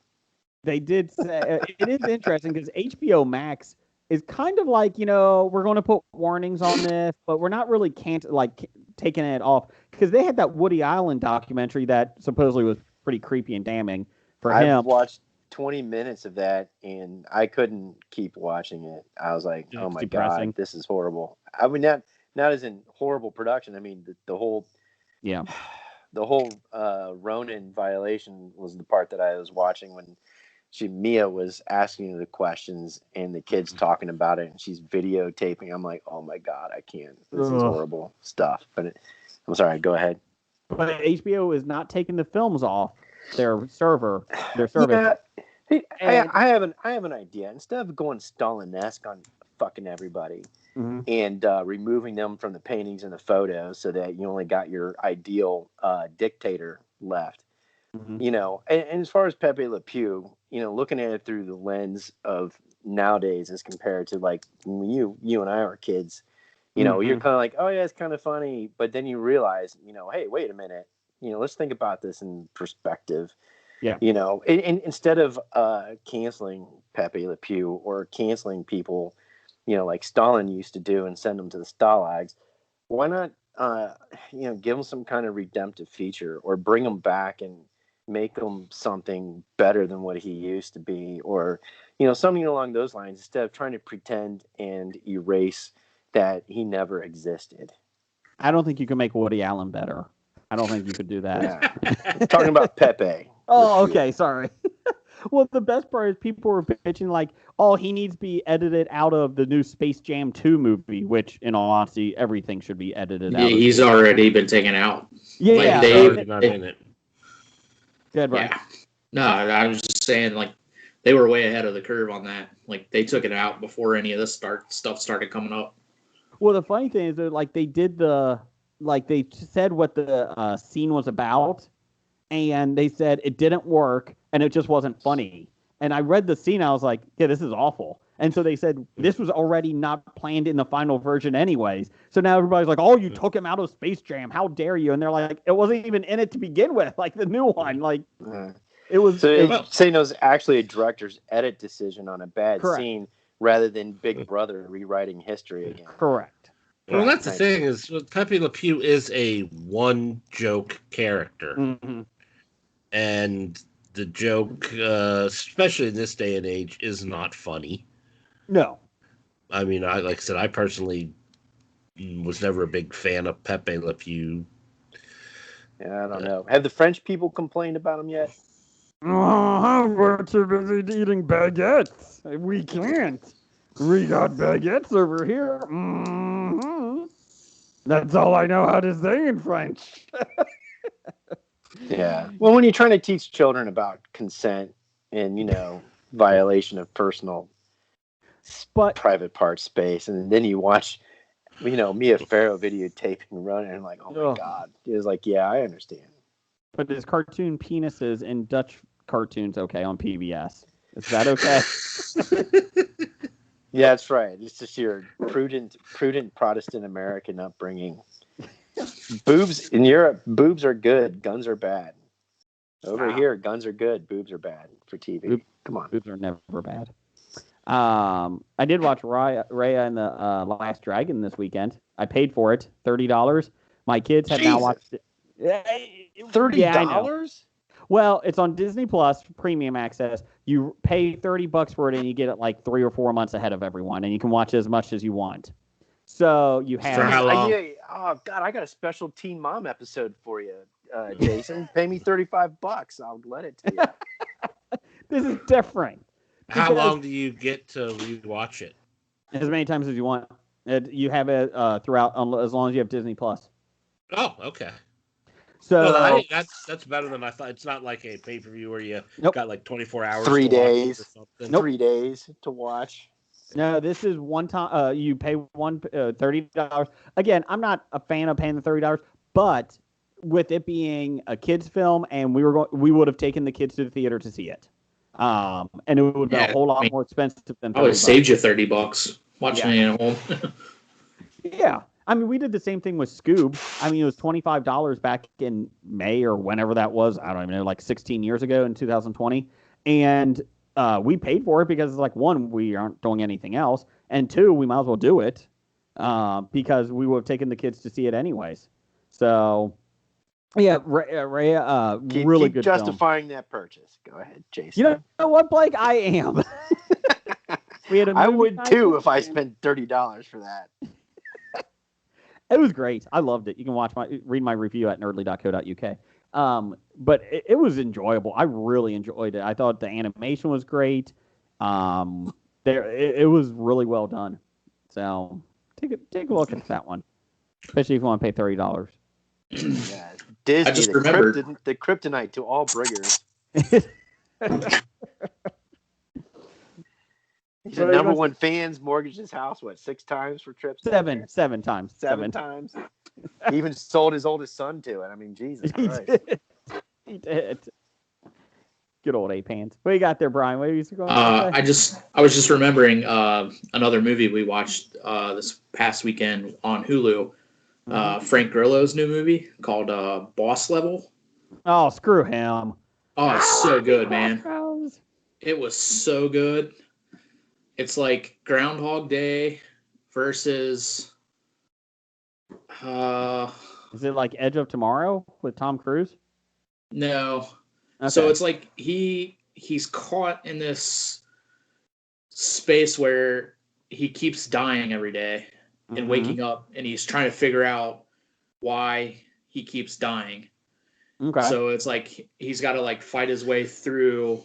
they did say it is interesting because HBO Max is kind of like, we're going to put warnings on this, but we're not really taking it off because they had that Woody Allen documentary that supposedly was pretty creepy and damning for him. I've watched 20 minutes of that and I couldn't keep watching it. I was like, It's oh my depressing. God, this is horrible. I mean, not as in horrible production. I mean, the whole Ronin violation was the part that I was watching when Mia was asking the questions and the kid's talking about it and she's videotaping. I'm like, oh my God, I can't. This is horrible stuff. But I'm sorry, go ahead. But HBO is not taking the films off their server, their service. Yeah. Hey, And- I have an idea. Instead of going Stalin-esque on fucking everybody and removing them from the paintings and the photos so that you only got your ideal dictator left, and as far as Pepe Le Pew, looking at it through the lens of nowadays as compared to like when you and I were kids, you're kind of like, oh yeah, it's kind of funny, but then you realize, hey, wait a minute, let's think about this in perspective. Yeah. And instead of canceling Pepe Le Pew or canceling people, like Stalin used to do and send them to the Stalags, why not, give them some kind of redemptive feature or bring them back and make him something better than what he used to be, or something along those lines, instead of trying to pretend and erase that he never existed. I don't think you can make Woody Allen better. I don't think you could do that. Yeah. Talking about Pepe. Oh, okay, sorry. Well, the best part is people were bitching like, oh, he needs to be edited out of the new Space Jam 2 movie, which, in all honesty, everything should be edited out. Yeah, he's already been taken out. Yeah, Like, He's already not in it. Good, right? Yeah. No, I was just saying, like, they were way ahead of the curve on that. Like, they took it out before any of this stuff started coming up. Well, the funny thing is that, like, they said what the scene was about, and they said it didn't work, and it just wasn't funny. And I read the scene, I was like, yeah, this is awful. And so they said this was already not planned in the final version anyways. So now everybody's like, oh, you took him out of Space Jam. How dare you? And they're like, it wasn't even in it to begin with, like the new one. Like, it was... saying it was actually a director's edit decision on a bad Correct. scene rather than Big Brother rewriting history again. Correct. Well, that's the thing is Pepe Le Pew is a one joke character, and the joke, especially in this day and age, is not funny. No. I mean, like I said, I personally was never a big fan of Pepe Le Pew. Yeah, I don't know. Have the French people complained about him yet? We're too busy eating baguettes. We can't. We got baguettes over here. That's all I know how to say in French. Yeah. Well, when you're trying to teach children about consent and, violation of personal private part space, and then you watch, Mia Farrow videotaping running, and I'm like, oh my God. It was like, yeah, I understand. But is cartoon penises in Dutch cartoons okay on PBS? Is that okay? Yeah, that's right. It's just your prudent Protestant American upbringing. Boobs in Europe, boobs are good, guns are bad. Over here, guns are good, boobs are bad for TV. Come on. Boobs are never bad. I did watch Raya and the Last Dragon this weekend. I paid for it, $30. My kids have now watched it. $30? Yeah, well, it's on Disney Plus premium access. You pay $30 for it, and you get it like 3 or 4 months ahead of everyone, and you can watch as much as you want. So you have. For how long? Oh God, I got a special Teen Mom episode for you, Jason. Pay me $35. I'll let it to you. This is different. How Because- long do you get to rewatch it? As many times as you want. You have it throughout, as long as you have Disney Plus. Oh, okay. So Well, that's better than I thought. It's not like a pay-per-view where you got like 24 hours 3 to watch it days. or something. Nope. 3 days to watch. no, this is one time. You pay $30. Again, I'm not a fan of paying the $30, but with it being a kids film, and we would have taken the kids to the theater to see it, and it would have been a whole lot more expensive than $30. I would have saved you $30 watching it at home. Yeah. I mean, we did the same thing with Scoob. I mean, it was $25 back in May or whenever that was. I don't even know, like 16 years ago in 2020. And we paid for it because, like, one, we aren't doing anything else. And two, we might as well do it because we would have taken the kids to see it anyways. So, yeah, Ray, really keep good justifying that purchase. Go ahead, Jason. You know what, Blake? I am. I would too if I spent $30 for that. It was great. I loved it. You can read my review at nerdly.co.uk. But it was enjoyable. I really enjoyed it. I thought the animation was great. It was really well done. So take a look at that one, especially if you want to pay $30. Yeah, Disney, I just remembered the kryptonite to all briggers. He said number one fans mortgaged his house, 6 times for trips? Seven times. Seven times. He even sold his oldest son to it. I mean, Jesus Christ. He did. Good old A-Pants. What you got there, Brian? What are you going to say? I was just remembering another movie we watched this past weekend on Hulu. Frank Grillo's new movie called Boss Level. Oh, screw him. Oh, it's so good, man. It was so good. It's like Groundhog Day versus. Is it like Edge of Tomorrow with Tom Cruise? No. Okay. So it's like he's caught in this space where he keeps dying every day and waking up, and he's trying to figure out why he keeps dying. Okay. So it's like he's got to like fight his way through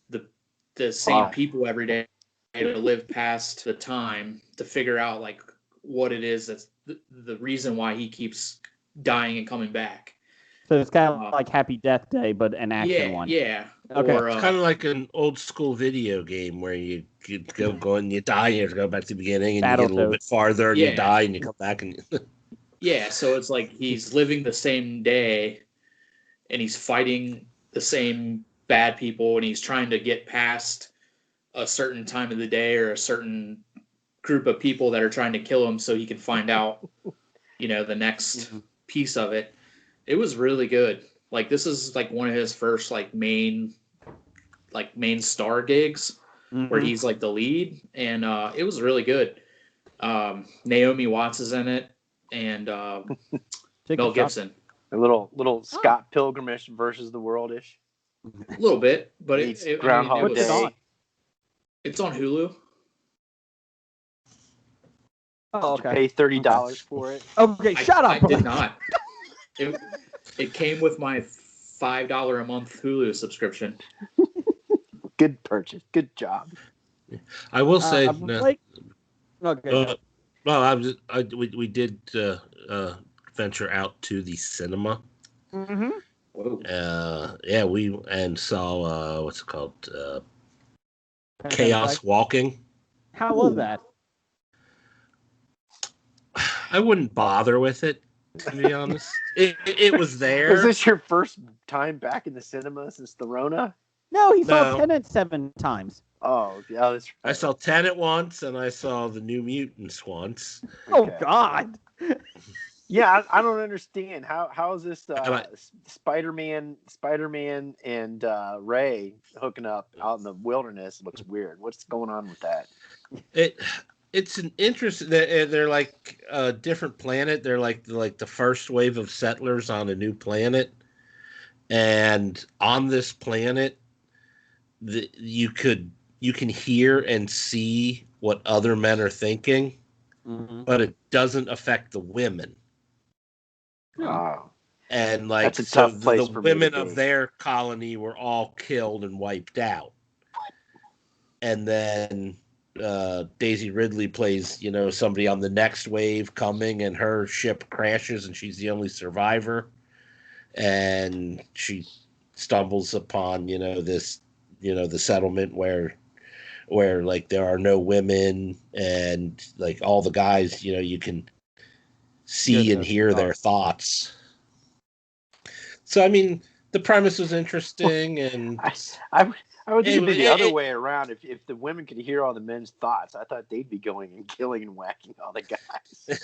the same people every day to live past the time to figure out like what it is that's the reason why he keeps dying and coming back. So it's kind of like Happy Death Day, but an action one. Yeah. Okay. Or, It's kind of like an old school video game where you go and you die, you have to go back to the beginning, and you get a little bit farther, and you die, and you come back, and yeah. So it's like he's living the same day, and he's fighting the same bad people, and he's trying to get past a certain time of the day or a certain group of people that are trying to kill him, so he can find out, the next piece of it. It was really good. Like, this is like one of his first main star gigs where he's like the lead, and it was really good. Naomi Watts is in it, and Mel Gibson. A little Scott Pilgrim-ish versus the world-ish. A little bit, but It's it Groundhog Day. It's on Hulu. Oh, Did you okay. pay $30 for it? Okay, shut up. I did not. It came with my $5 a month Hulu subscription. Good purchase. Good job. I will say, Blake? Okay. we did venture out to the cinema. Mm-hmm. Whoa. We saw what's it called? Chaos Walking. How was that? I wouldn't bother with it, to be honest. It was there. Was this your first time back in the cinema since the Rona? No, he saw Tenet 7 times. Oh, yeah, that's right. I saw Tenet once, and I saw the New Mutants once. Oh, God. Yeah, I don't understand. How is this Spider-Man and Ray hooking up out in the wilderness? It looks weird. What's going on with that? It's an interesting. They're like a different planet. They're like the first wave of settlers on a new planet, and on this planet, you can hear and see what other men are thinking, but it doesn't affect the women. Oh. And That's a tough place the for me women to of be. their colony were all killed and wiped out. and then Daisy Ridley plays, somebody on the next wave coming, and her ship crashes, and she's the only survivor, and she stumbles upon, this, the settlement where like there are no women, and like all the guys, you can see and hear their thoughts. So, I mean, the premise was interesting, and I would think it'd be the other way around. If the women could hear all the men's thoughts, I thought they'd be going and killing and whacking all the guys.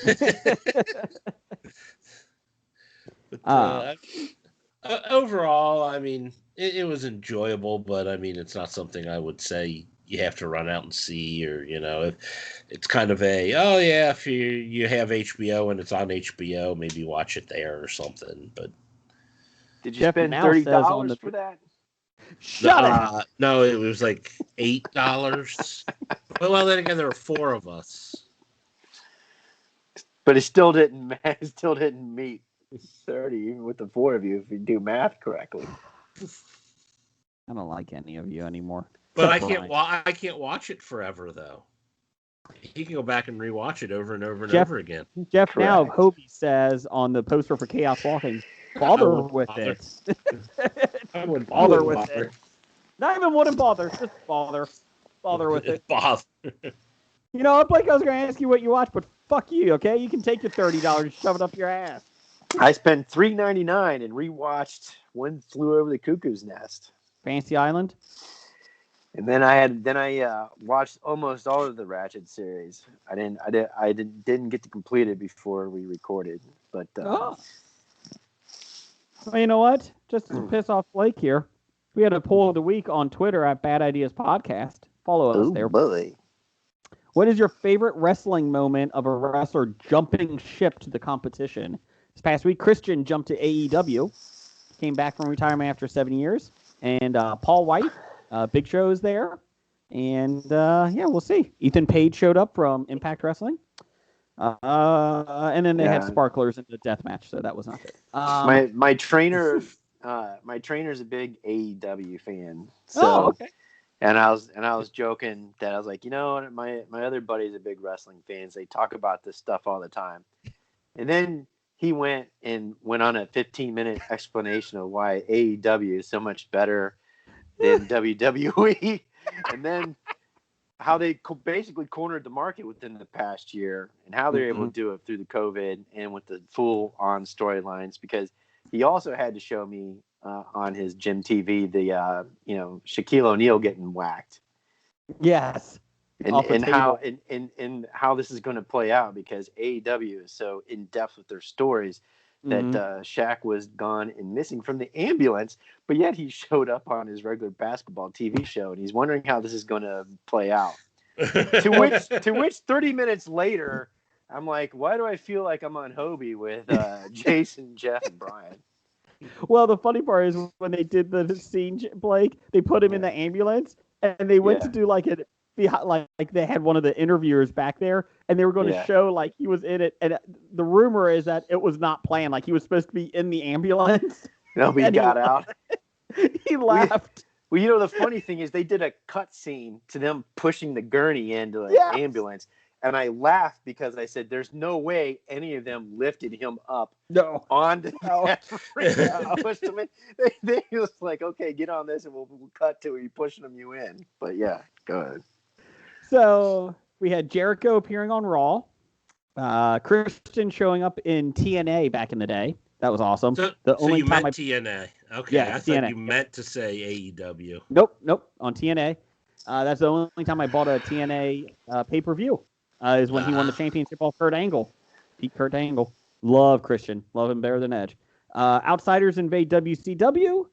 But overall, I mean, it was enjoyable, but I mean, it's not something I would say you have to run out and see, or if it's kind of if you have HBO and it's on HBO, maybe watch it there or something. But did you spend $30 for that? Shut it! No, it was like $8. Well, then again, there were 4 of us, but it still didn't meet 30, even with the 4 of you, if you do math correctly. I don't like any of you anymore. But I can't watch it forever, though. You can go back and rewatch it over and over and over again. Jeff Correct. Now Hobie says on the poster for Chaos Walking, bother with it. I wouldn't bother with it. Not even wouldn't bother, just bother. Bother with it. Bother. Blake, I was going to ask you what you watch, but fuck you, okay? You can take your $30 and shove it up your ass. I spent $3.99 and rewatched One Flew Over the Cuckoo's Nest. Fantasy Island. And then I watched almost all of the Ratchet series. I didn't get to complete it before we recorded, but Well, you know what? Just to piss off Blake here, we had a poll of the week on Twitter at Bad Ideas Podcast. Follow us there. Boy. What is your favorite wrestling moment of a wrestler jumping ship to the competition? This past week, Christian jumped to AEW, came back from retirement after 7 years, and Paul White. Big Show is there, and we'll see. Ethan Page showed up from Impact Wrestling, and then they had sparklers in the death match, so that was not good. My trainer, is a big AEW fan. So, okay. And I was joking that I was like, my other buddy's a big wrestling fan. They talk about this stuff all the time, and then he went on a 15-minute explanation of why AEW is so much better than WWE, and then how they basically cornered the market within the past year, and how they're able to do it through the COVID and with the full-on storylines. Because he also had to show me on his Gym TV the Shaquille O'Neal getting whacked. Yes, and how this is going to play out, because AEW is so in depth with their stories. That Shaq was gone and missing from the ambulance, but yet he showed up on his regular basketball TV show, and he's wondering how this is going to play out. to which 30 minutes later, I'm like, why do I feel like I'm on Hobie with Jason, Jeff, and Brian? Well, the funny part is when they did the scene, Blake, they put him in the ambulance, and they went to do like they had one of the interviewers back there, and they were going to show like he was in it, and the rumor is that it was not planned. Like he was supposed to be in the ambulance. No, he got out. He left. Well, the funny thing is they did a cut scene to them pushing the gurney into the ambulance, and I laughed because I said, "There's no way any of them lifted him up onto that freaking They was like, okay, get on this, and we'll cut to you pushing you in." But yeah, go ahead. So we had Jericho appearing on Raw, Christian showing up in TNA back in the day. That was awesome. So you meant TNA. Okay, I thought TNA. You meant to say AEW. Nope, on TNA. That's the only time I bought a TNA pay-per-view, is when he won the championship off Kurt Angle. Pete Kurt Angle. Love Christian. Love him better than Edge. Outsiders invade WCW,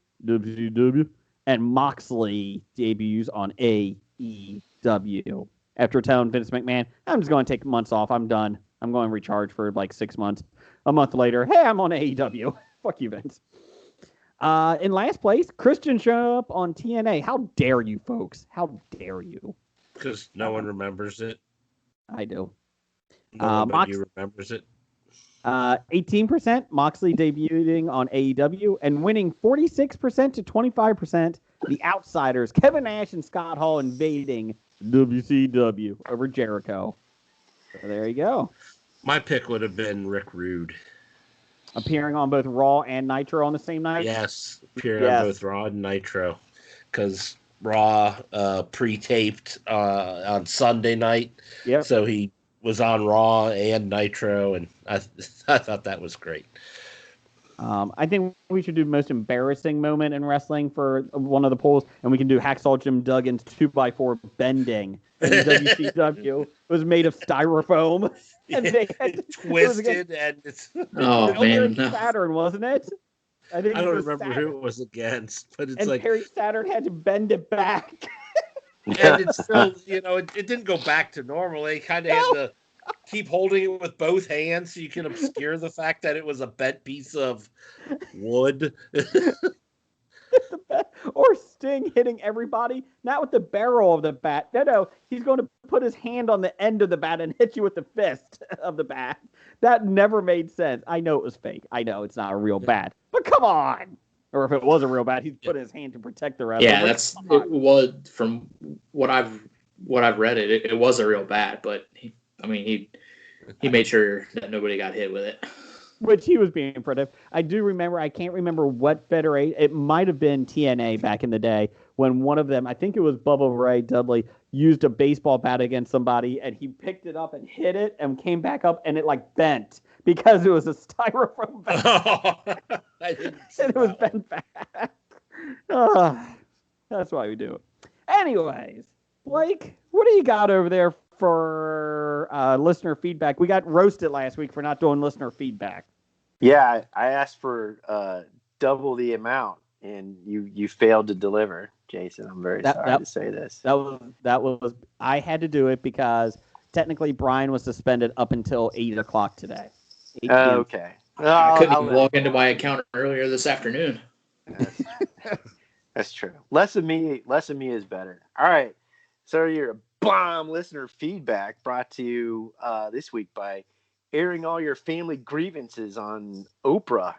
and Moxley debuts on AEW. After telling Vince McMahon, I'm just going to take months off. I'm done. I'm going to recharge for like 6 months. A month later, hey, I'm on AEW. Fuck you, Vince. In last place, Christian showed up on TNA. How dare you, folks? How dare you? Because no one remembers it. I do. No one but you remembers it. 18%, Moxley debuting on AEW and winning 46% to 25%. The Outsiders, Kevin Nash and Scott Hall invading WCW over Jericho. So there you go. My pick would have been Rick Rude. Appearing on both Raw and Nitro on the same night? Yes, appearing on both Raw and Nitro. Because Raw pre-taped on Sunday night. Yep. So he was on Raw and Nitro, and I thought that was great. I think we should do most embarrassing moment in wrestling for one of the polls, and we can do Hacksaw Jim Duggan's 2x4 bending in WCW. It was made of styrofoam. And they had twisted, and it's man, Saturn, wasn't it? I don't remember Saturn. who it was against, but it's and like Perry Saturn had to bend it back. And it's still, it didn't go back to normal. They kind of had to keep holding it with both hands so you can obscure the fact that it was a bent piece of wood. Or Sting hitting everybody, not with the barrel of the bat. No, he's going to put his hand on the end of the bat and hit you with the fist of the bat. That never made sense. I know it was fake. I know it's not a real bat, but come on. Or if it was a real bat, he'd put his hand to protect the rest. Yeah, it was from what I've read. It was a real bat, but he made sure that nobody got hit with it. Which he was being protective. I do remember. I can't remember what federation. It might have been TNA back in the day when one of them, I think it was Bubba Ray Dudley, used a baseball bat against somebody, and he picked it up and hit it, and came back up, and it bent because it was a styrofoam bat. Oh, I didn't see and it was bent back. That's why we do it. Anyways, Blake, what do you got over there for listener feedback? We got roasted last week for not doing listener feedback. Yeah, I asked for double the amount, and you failed to deliver, Jason. I'm very sorry to say this. That was I had to do it because technically Brian was suspended up until 8 o'clock today. Okay. I couldn't even log into my account earlier this afternoon. That's true. Less of me is better. All right. So your bomb listener feedback brought to you this week by airing all your family grievances on Oprah.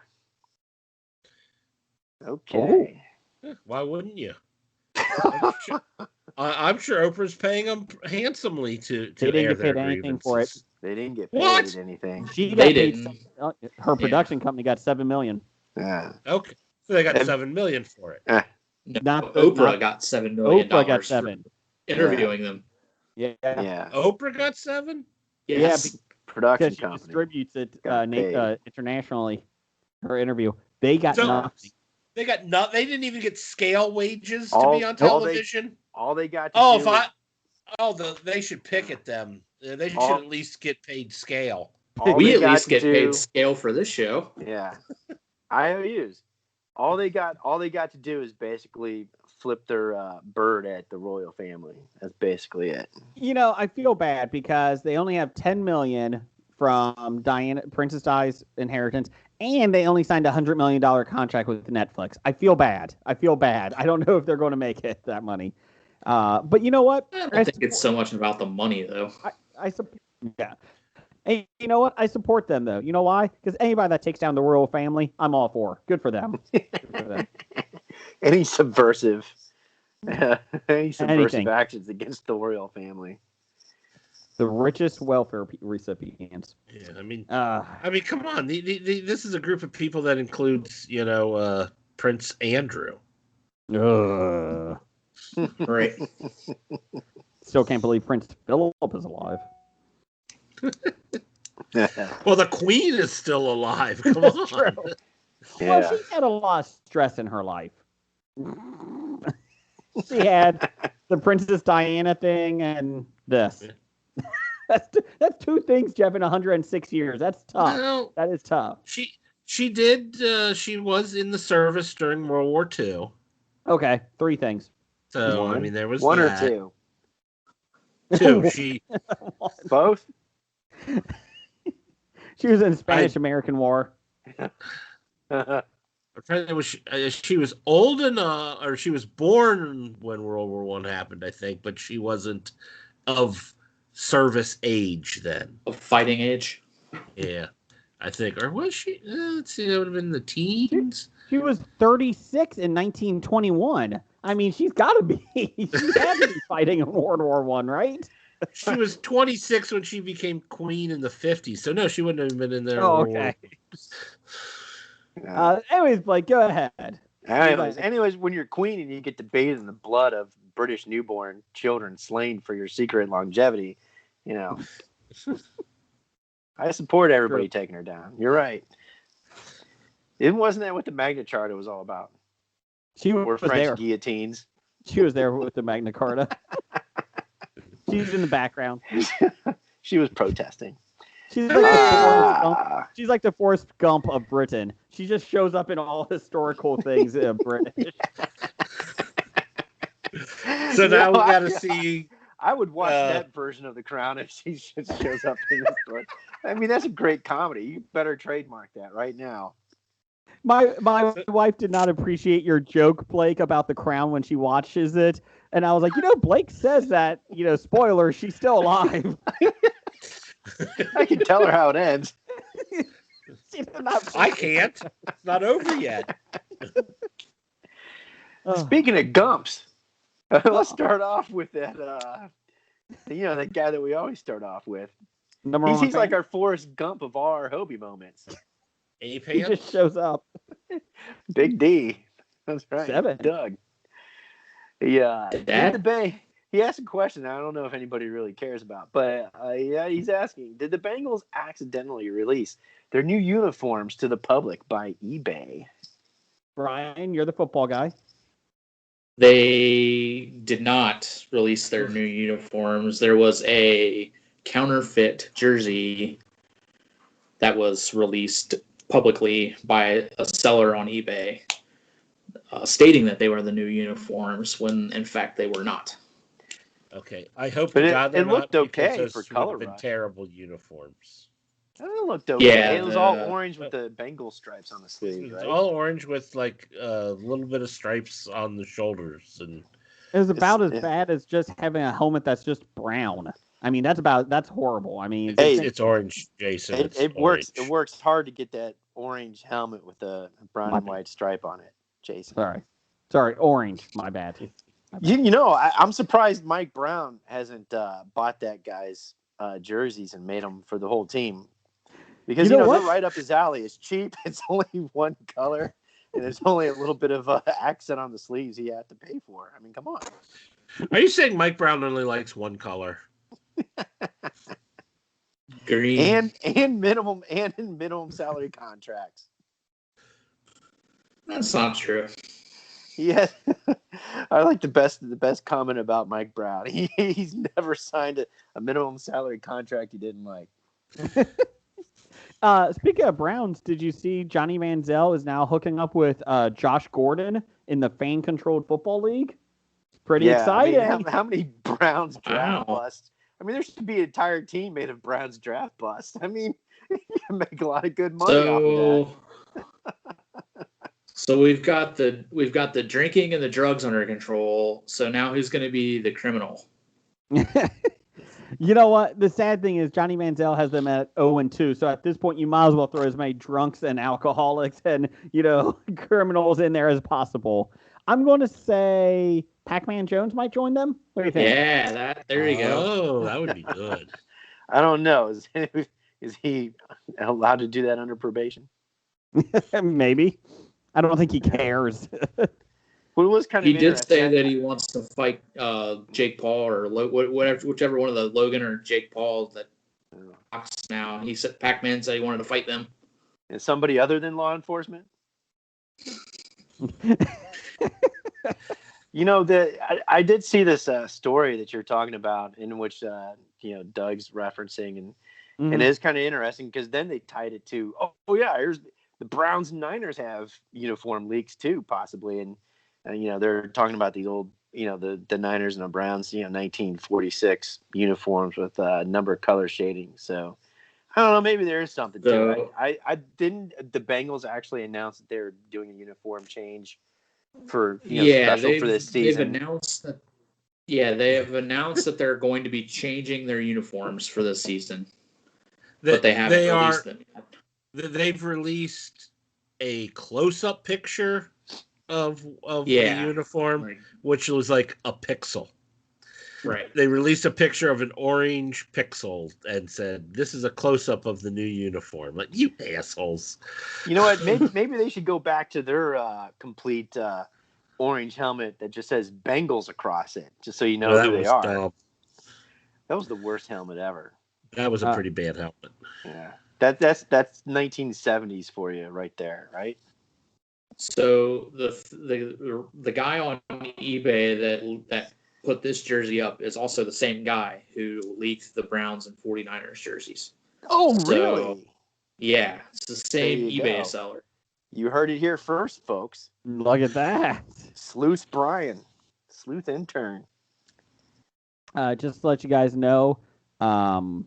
Okay. Why wouldn't you? I'm sure Oprah's paying them handsomely to air their grievances. For it. They didn't get paid anything. Her production company got $7 million. Yeah. Okay. So they got $7 million for it. Oprah got $7 million. Oprah got $7. Interviewing them. Yeah. Oprah got $7? Yes. Yeah, production because she company distributes it internationally. Her interview, they got nothing. They got nothing. They didn't even get scale wages to be on television. All they got. They should picket them. They should at least get paid scale. We at least get paid scale for this show. Yeah, IOUs. All they got to do is basically flip their bird at the royal family. That's basically it. I feel bad because they only have $10 million from Princess Di's inheritance, and they only signed a $100 million contract with Netflix. I feel bad. I don't know if they're going to make it that money. But you know what? I don't think it's so much about the money, though. Yeah. And you know what? I support them, though. You know why? Because anybody that takes down the royal family, I'm all for. Good for them. Any subversive actions against the royal family. The richest welfare recipients. Yeah, I mean, come on. This is a group of people that includes, Prince Andrew. Right. Still can't believe Prince Philip is alive. Well, the Queen is still alive. Come on. True. Yeah. Well, she's had a lot of stress in her life. She had the Princess Diana thing and this. That's two things, Jeff, in 106 years. That's tough. Well, that is tough. She did. She was in the service during World War II. Okay, 3 things. So there was one that. or two. Two. She both. She was in the Spanish-American War. She was old enough, or she was born when World War I happened, I think, but she wasn't of service age then. Of fighting age? Yeah. I think. Or was she? Let's see, that would have been the teens. She was 36 in 1921. I mean, she's got to be. She had to be fighting in World War One, right? She was 26 when she became queen in the 50s. So, no, she wouldn't have been in there. Oh, okay. Anyways, Blake, go ahead. Anyways, when you're queen and you get to bathe in the blood of British newborn children slain for your secret longevity, you know, I support everybody taking her down. You're right. It wasn't that what the Magna Carta was all about? She Or was French there. guillotines. She was there with the Magna Carta. She's in the background. She was protesting. She's like, she's like the Forrest Gump of Britain. She just shows up in all historical things British. So now we got to see. I would watch that version of The Crown if she just shows up in this story. I mean, that's a great comedy. You better trademark that right now. My wife did not appreciate your joke, Blake, about The Crown when she watches it. And I was like, Blake says that, spoiler, she's still alive. I can tell her how it ends. I can't. It's not over yet. Speaking of Gumps, let's start off with that. That guy that we always start off with. He's like our Forrest Gump of our Hobie moments. He just shows up. Big D. That's right. 7. Doug. Yeah. He asked a question I don't know if anybody really cares about, but he's asking, did the Bengals accidentally release their new uniforms to the public by eBay? Brian, you're the football guy. They did not release their new uniforms. There was a counterfeit jersey that was released publicly by a seller on eBay, stating that they were the new uniforms when in fact they were not. Okay, I hope it looked okay for color. Been terrible uniforms. It looked okay. Yeah, it was all orange with the Bengal stripes on the sleeves, right? All orange with like a little bit of stripes on the shoulders, and it was about as bad as just having a helmet that's just brown. I mean, that's horrible. I mean, it's orange, Jason. It works. It works hard to get that orange helmet with a brown and white stripe on it, Jason. Sorry, orange. My bad. I'm surprised Mike Brown hasn't bought that guy's jerseys and made them for the whole team, because they're right up his alley. It's cheap. It's only one color, and there's only a little bit of accent on the sleeves he had to pay for. I mean, come on. Are you saying Mike Brown only likes one color? Green and minimum salary contracts. That's not true. Yeah, I like the best comment about Mike Brown. He's never signed a minimum salary contract he didn't like. Speaking of Browns, did you see Johnny Manziel is now hooking up with Josh Gordon in the fan-controlled football league? Pretty exciting. I mean, how many Browns draft busts? I mean, there should be an entire team made of Browns draft busts. I mean, you can make a lot of good money off of that. So we've got the drinking and the drugs under control. So now who's going to be the criminal? You know what? The sad thing is Johnny Manziel has them at 0-2. So at this point, you might as well throw as many drunks and alcoholics and criminals in there as possible. I'm going to say Pac-Man Jones might join them. What do you think? Yeah, there you go. Oh, that would be good. I don't know. Is he allowed to do that under probation? Maybe. I don't think he cares. Well, it was kind of. He did say that he wants to fight Jake Paul or whichever one of the Logan or Jake Paul that box now. He said Pac-Man said he wanted to fight them. And somebody other than law enforcement. I did see this story that you're talking about, in which Doug's referencing, and it is kind of interesting because then they tied it to here's the Browns and Niners have uniform leaks too, possibly, and they're talking about these old the Niners and the Browns 1946 uniforms with number color shading. So I don't know, maybe there is something to it. I didn't. The Bengals actually announced that they're doing a uniform change for special for this season. They've announced that. Yeah, they have announced that they're going to be changing their uniforms for this season, but they haven't released them yet. they've released a close-up picture of the uniform, Right. which was like a pixel. Right. They released a picture of an orange pixel and said, "This is a close-up of the new uniform." Like, you assholes. You know what? Maybe they should go back to their complete orange helmet that just says Bengals across it, just so you know who they are. Dumb. That was the worst helmet ever. That was a pretty bad helmet. Yeah, that's 1970s for you right there, right? So the guy on eBay that put this jersey up is also the same guy who leaked the Browns and 49ers jerseys. Oh, So, really? Yeah, it's the same eBay go. seller. You heard it here first, folks. Look at that. Sleuth Brian, sleuth intern. Just to let you guys know, Johnny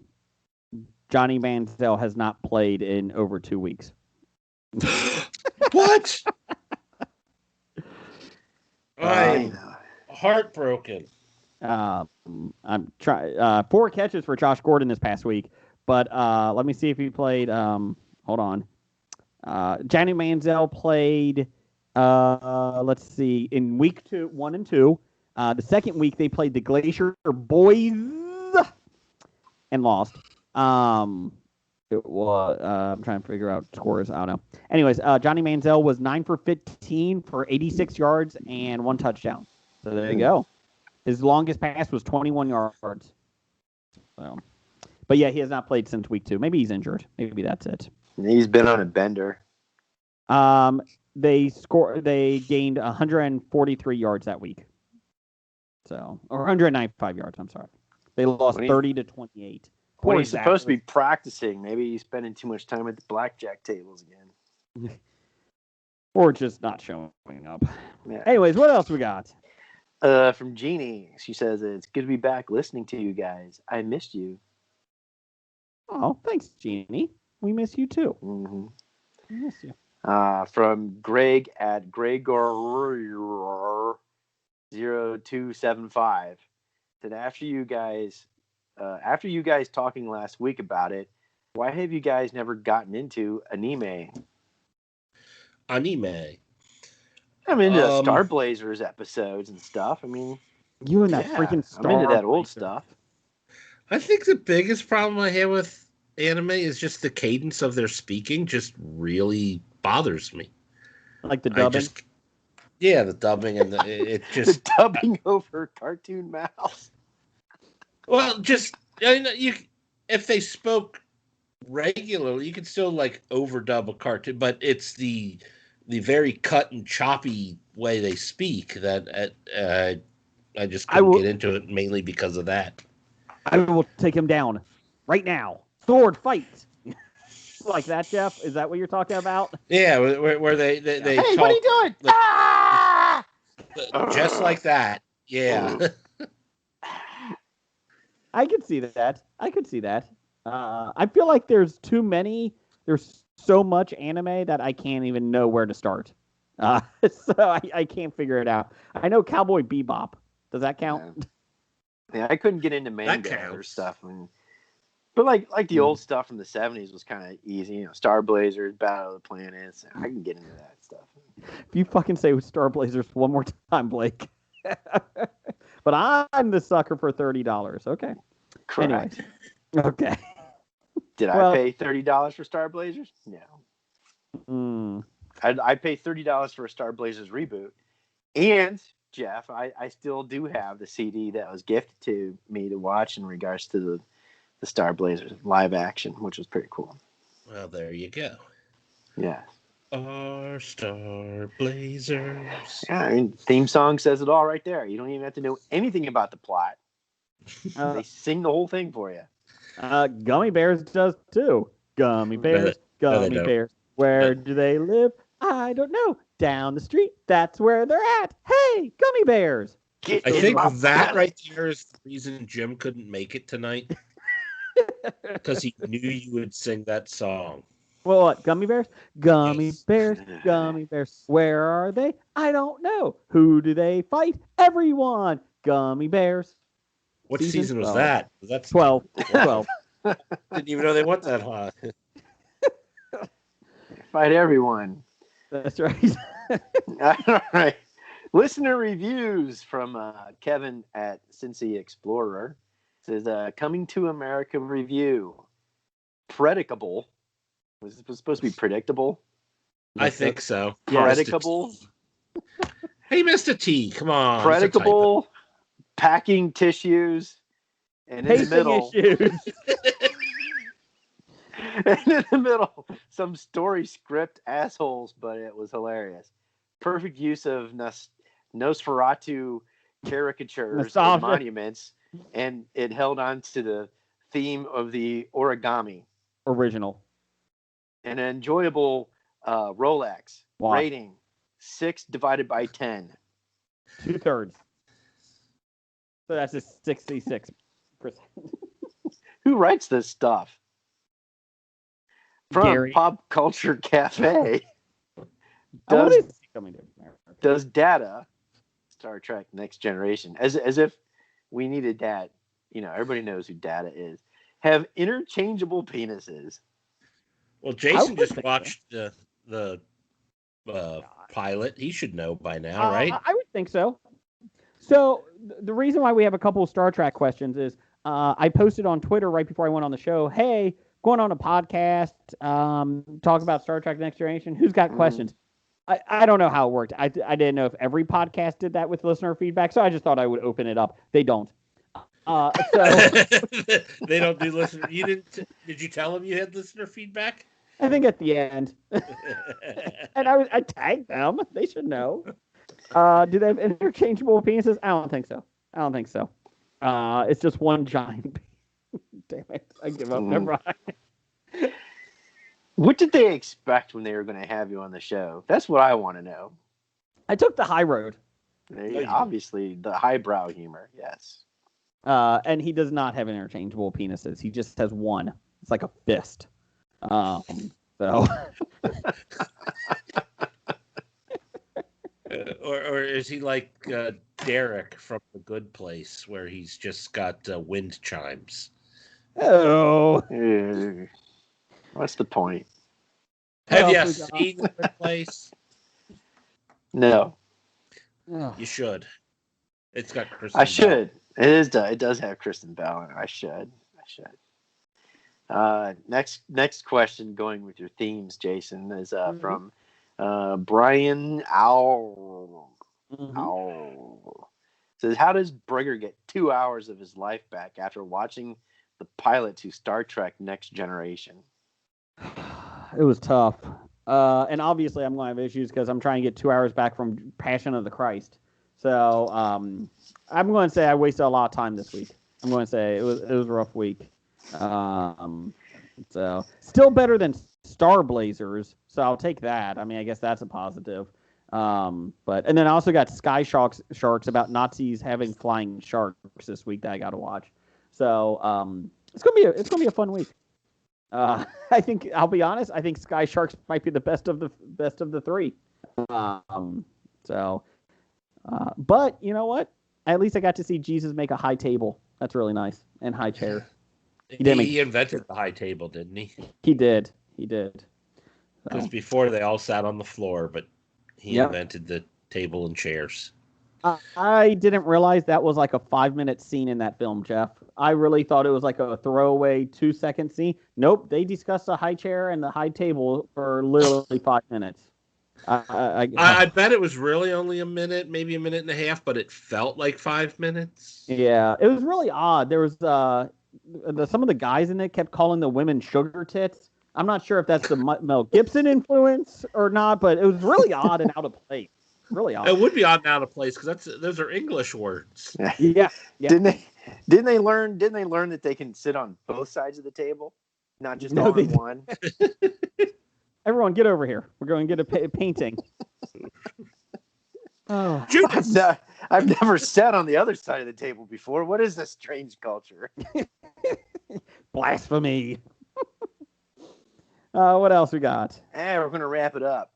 Manziel has not played in over 2 weeks. What? I know. Heartbroken. I'm trying 4 catches for Josh Gordon this past week, but let me see if he played. Hold on. Johnny Manziel played. Let's see, in week 1 and 2. The second week they played the Glacier Boys and lost. It was. I'm trying to figure out scores. I don't know. Anyways, Johnny Manziel was 9 for 15 for 86 yards and 1 touchdown. So there you go. His longest pass was 21 yards. So, but yeah, he has not played since week 2. Maybe he's injured. Maybe that's it. He's been on a bender. They gained 143 yards that week. So, or 195 yards. I'm sorry. They lost 30 to 28. When he's supposed to be practicing, maybe he's spending too much time at the blackjack tables again. Or just not showing up. Yeah. Anyways, what else we got? From Jeannie, she says, it's good to be back listening to you guys. I missed you. Oh, thanks, Jeannie. We miss you too. Mm-hmm. We miss you. From Greg at Gregor0275. Said, after you guys talking last week about it, why have you guys never gotten into anime? Anime. I'm into Star Blazers episodes and stuff. I mean, you and that freaking Star I'm into that old stuff. I think the biggest problem I have with anime is just the cadence of their speaking just really bothers me. Like the dubbing? The dubbing and it just... the dubbing over cartoon mouths. Well, just... I mean, if they spoke regularly, you could still like overdub a cartoon, but it's the very cut and choppy way they speak that I just couldn't get into it, mainly because of that. I will take him down right now. Sword fight. Like that, Jeff? Is that what you're talking about? Yeah, where they hey, talk, what are you doing? Just like that. Yeah. I could see that. I feel like there's too many. There's so much anime that I can't even know where to start. So I can't figure it out. I know Cowboy Bebop. Does that count? Yeah, I couldn't get into manga or stuff. But like the old stuff from the 70s was kind of easy. You know, Star Blazers, Battle of the Planets. I can get into that stuff. If you fucking say Star Blazers one more time, Blake. But I'm the sucker for $30. Okay. Correct. Anyway. Okay. Did I pay $30 for Star Blazers? No. I'd pay $30 for a Star Blazers reboot. And, Jeff, I still do have the CD that was gifted to me to watch in regards to the Star Blazers live action, which was pretty cool. Well, there you go. Yeah. Our Star Blazers. Yeah, I mean, theme song says it all right there. You don't even have to know anything about the plot. They sing the whole thing for you. Gummy Bears does too. Gummy Bears, Gummy Bears. Where do they live? I don't know. Down the street, that's where they're at. Hey, Gummy Bears. I think that right there is the reason Jim couldn't make it tonight. Because he knew you would sing that song. Well, what? Gummy Bears? Gummy Bears, Gummy Bears. Where are they? I don't know. Who do they fight? Everyone. Gummy Bears. What season was that? Was that 12. 12. Didn't even know they went that high. despite everyone. That's right. All right. Listener reviews from Kevin at Cincy Explorer says, Coming to America review. Predicable. Was it supposed to be predictable? I think so. Predicable. Hey, Mr. T, come on. Predicable. Packing tissues. And in the middle. Issues. And in the middle, some story script assholes, but it was hilarious. Perfect use of Nosferatu caricatures and monuments, and it held on to the theme of the origami. Original. An enjoyable Rolex. Wow. Rating 6 divided by 10. 2/3. So that's a 66%. Who writes this stuff? From Gary. Pop Culture Cafe. What is he coming to America? Does Data, Star Trek Next Generation, as if we needed that, everybody knows who Data is, have interchangeable penises? Well, Jason just watched the pilot. He should know by now, right? I would think so. So the reason why we have a couple of Star Trek questions is I posted on Twitter right before I went on the show, hey, going on a podcast, talk about Star Trek Next Generation. Who's got questions? I don't know how it worked. I didn't know if every podcast did that with listener feedback, so I just thought I would open it up. They don't. So they don't do listener. You didn't? Did you tell them you had listener feedback? I think at the end, and I tagged them. They should know. Do they have interchangeable penises? I don't think so. It's just one giant. Damn it! I give up. Never mind. What did they expect when they were going to have you on the show? That's what I want to know. I took the high road. Obviously, the highbrow humor, yes. And he does not have interchangeable penises. He just has one. It's like a fist. So. Or is he like Derek from The Good Place, where he's just got wind chimes? Oh. What's the point? Have you seen The Good Place? No. You should. It's got Kristen I should. Bell. It does have Kristen Bell in it. I should. Next question, going with your themes, Jason, is from Brian Owl. Owl. Says, how does Brigger get 2 hours of his life back after watching the pilot to Star Trek Next Generation? It was tough. And obviously I'm going to have issues because I'm trying to get 2 hours back from Passion of the Christ. So I'm going to say I wasted a lot of time this week. I'm going to say it was a rough week. So still better than Star Blazers. So I'll take that. I mean, I guess that's a positive. And then I also got Sky Sharks about Nazis having flying sharks this week that I got to watch. So it's gonna be a fun week. I think I'll be honest. I think Sky Sharks might be the best of the three. But you know what? At least I got to see Jesus make a high table. That's really nice, and high chair. He invented the high table, didn't he? He did. Because before they all sat on the floor, but he invented the table and chairs. I didn't realize that was like a 5-minute scene in that film, Jeff. I really thought it was like a throwaway 2-second scene. Nope, they discussed the high chair and the high table for literally 5 minutes. I bet it was really only a minute, maybe a minute and a half, but it felt like 5 minutes. Yeah, it was really odd. There was some of the guys in it kept calling the women sugar tits. I'm not sure if that's the Mel Gibson influence or not, but it was really odd and out of place. Really odd. It would be odd and out of place because those are English words. Yeah. Didn't they learn that they can sit on both sides of the table, not just on one? Everyone, get over here. We're going to get a painting. Oh, I've never sat on the other side of the table before. What is this strange culture? Blasphemy. What else we got? We're going to wrap it up.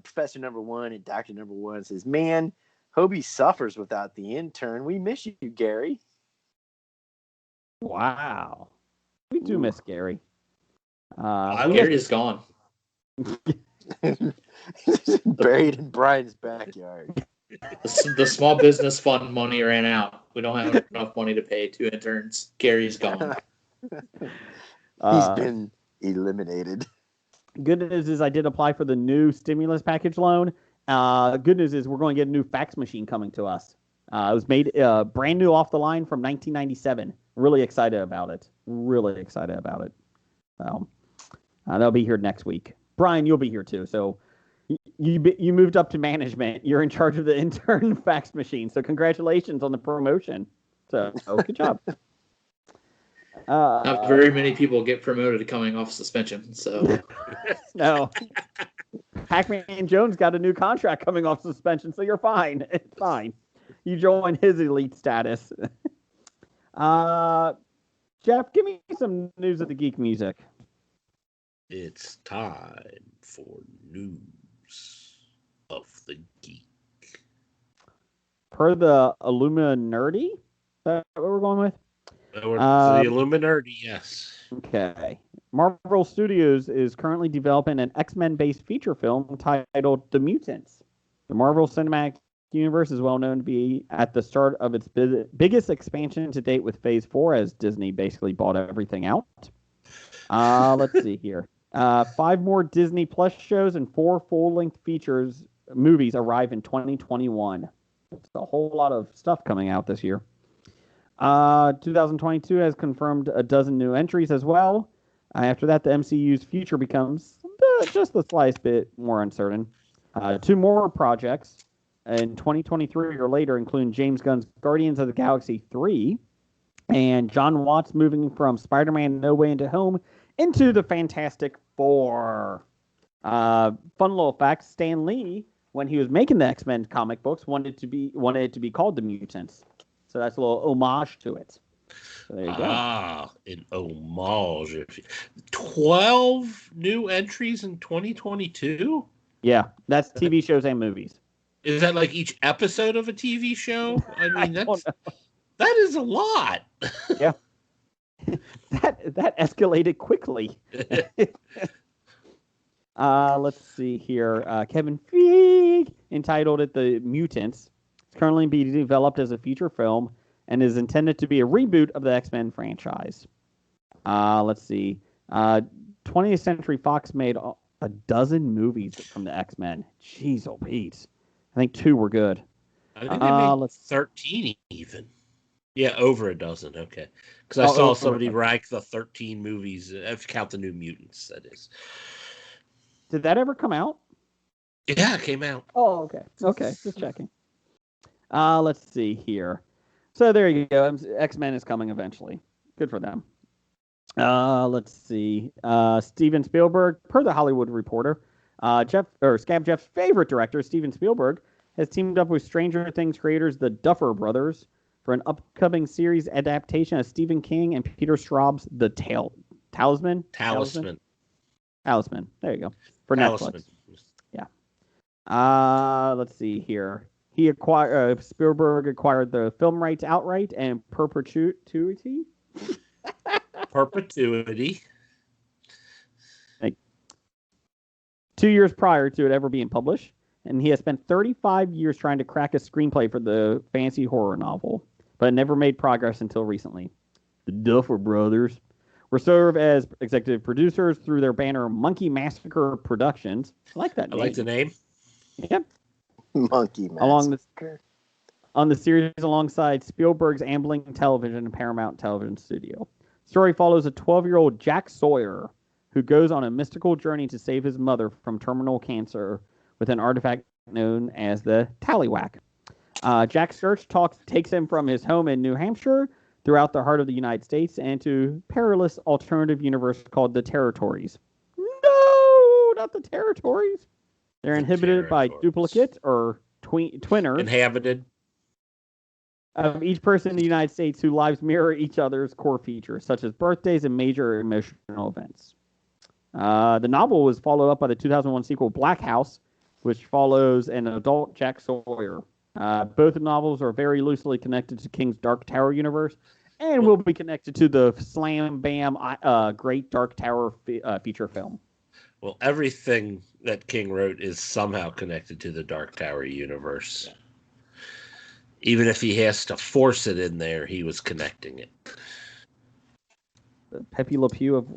Professor number 1 and Doctor number 1 says, man, Hobie suffers without the intern. We miss you, Gary. Wow. We do miss Gary. Gary is gone. Buried in Brian's backyard. The small business fund money ran out. We don't have enough money to pay 2 interns. Gary's gone. He's been eliminated. Good news is I did apply for the new stimulus package loan. Good news is we're going to get a new fax machine coming to us. It was made brand new off the line from 1997. Really excited about it. So they'll be here next week. Brian, you'll be here too. So you moved up to management. You're in charge of the intern fax machine. So congratulations on the promotion. So good job. Not very many people get promoted coming off suspension. So no. Pac-Man Jones got a new contract coming off suspension, so you're fine. It's fine. You join his elite status. Jeff, give me some news of the geek music. It's time for news of the geek. Per the Illuminati? Is that what we're going with? The Illuminati, yes. Okay. Marvel Studios is currently developing an X-Men based feature film titled The Mutants. The Marvel Cinematic Universe is well known to be at the start of its biggest expansion to date with Phase 4, as Disney basically bought everything out. Let's see here. 5 more Disney Plus shows and 4 full-length movies arrive in 2021. It's a whole lot of stuff coming out this year. 2022 has confirmed a dozen new entries as well. After that, the MCU's future becomes just the slightest bit more uncertain. 2 more projects in 2023 or later, including James Gunn's Guardians of the Galaxy 3 and John Watts moving from Spider-Man No Way Home into the Fantastic Four. Fun little fact, Stan Lee, when he was making the X-Men comic books, wanted it to be called The Mutants. So that's a little homage to it. So there you go. An homage. 12 new entries in 2022? Yeah, that's TV shows and movies. Is that like each episode of a TV show? I mean, that is a lot. Yeah. That escalated quickly. Let's see here. Kevin Feige entitled it The Mutants. It's currently being developed as a feature film and is intended to be a reboot of the X-Men franchise. Let's see. 20th Century Fox made a dozen movies from the X-Men. Jeez, oh Pete. I think 2 were good. I think they made 13 even. Yeah, over a dozen. Okay. Because I saw somebody rank the 13 movies, if you count the New Mutants, that is. Did that ever come out? Yeah, it came out. Oh, okay. Okay, just checking. Let's see here. So there you go. X-Men is coming eventually. Good for them. Let's see. Steven Spielberg, per the Hollywood Reporter, Scab Jeff's favorite director, Steven Spielberg, has teamed up with Stranger Things creators, the Duffer Brothers, for an upcoming series adaptation of Stephen King and Peter Straub's The Talisman. Talisman. There you go. For Talisman. Netflix. Yeah. Let's see here. Spielberg acquired the film rights outright and perpetuity. Perpetuity. 2 years prior to it ever being published, and he has spent 35 years trying to crack a screenplay for the fantasy horror novel, but never made progress until recently. The Duffer Brothers were served as executive producers through their banner Monkey Massacre Productions. I like that name. I like the name. Yep. Monkey Massacre. On the series alongside Spielberg's Amblin Television and Paramount Television Studio. The story follows a 12-year-old Jack Sawyer who goes on a mystical journey to save his mother from terminal cancer with an artifact known as the Tallywhack. Jack's search takes him from his home in New Hampshire throughout the heart of the United States and to a perilous alternative universe called the Territories. No, not the Territories. They're inhabited by duplicate or twinners. Inhabited. Of each person in the United States whose lives mirror each other's core features, such as birthdays and major emotional events. The novel was followed up by the 2001 sequel Black House, which follows an adult Jack Sawyer. Both novels are very loosely connected to King's Dark Tower universe and will be connected to the Slam Bam Great Dark Tower feature film. Well, everything that King wrote is somehow connected to the Dark Tower universe. Even if he has to force it in there, he was connecting it. The Pepe Le Pew of...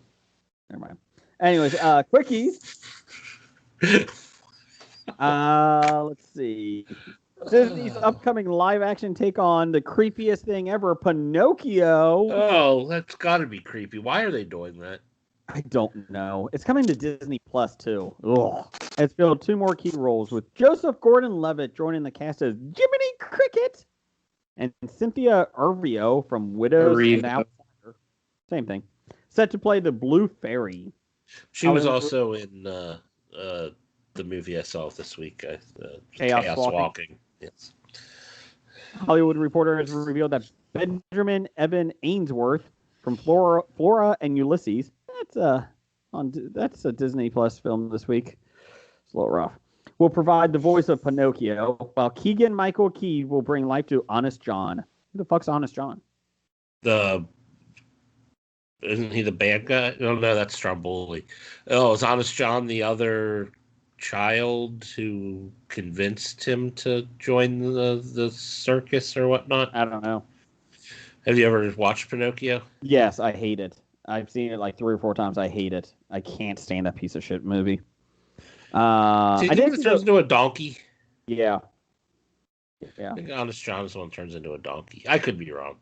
Never mind. Anyways, quickies. Let's see. Disney's upcoming live-action take on the creepiest thing ever, Pinocchio. Oh, that's got to be creepy. Why are they doing that? I don't know. It's coming to Disney Plus too. Ugh. It's filled 2 more key roles, with Joseph Gordon-Levitt joining the cast as Jiminy Cricket and Cynthia Erivo from Widows and the Outsider. Same thing. Set to play the Blue Fairy. She was also in the movie I saw this week, Chaos Walking. Yes. Hollywood Reporter has revealed that Benjamin Evan Ainsworth from Flora and Ulysses. That's a Disney Plus film this week. It's a little rough. Will provide the voice of Pinocchio, while Keegan Michael Key will bring life to Honest John. Who the fuck's Honest John? Isn't he the bad guy? No, that's Stromboli. Oh, is Honest John the other child who convinced him to join the circus or whatnot? I don't know. Have you ever watched Pinocchio? Yes, I hate it. I've seen it like 3 or 4 times. I hate it. I can't stand that piece of shit movie. I think it turns into a donkey. Yeah. I think Honest John is the one that turns into a donkey. I could be wrong.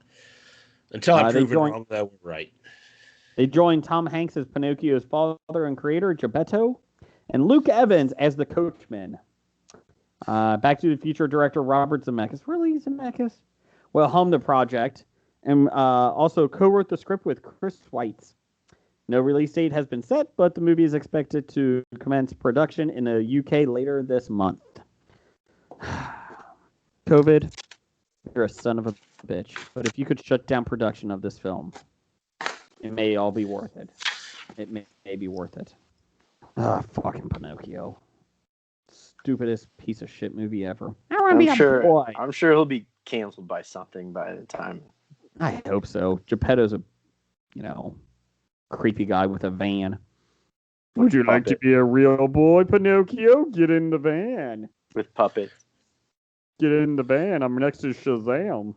Until I'm proven wrong, that we're right. They joined Tom Hanks as Pinocchio's father and creator, Geppetto, and Luke Evans as the coachman. Back to the Future director Robert Zemeckis. Really, Zemeckis? Well, helmed the project, and also co-wrote the script with Chris Weitz. No release date has been set, but the movie is expected to commence production in the UK later this month. COVID, you're a son of a bitch. But if you could shut down production of this film, it may all be worth it. It may be worth it. Fucking Pinocchio. Stupidest piece of shit movie ever. I'm sure he'll be canceled by something by the time. I hope so. Geppetto's a, creepy guy with a van. Would you like to be a real boy, Pinocchio? Get in the van. With puppets. Get in the van. I'm next to Shazam.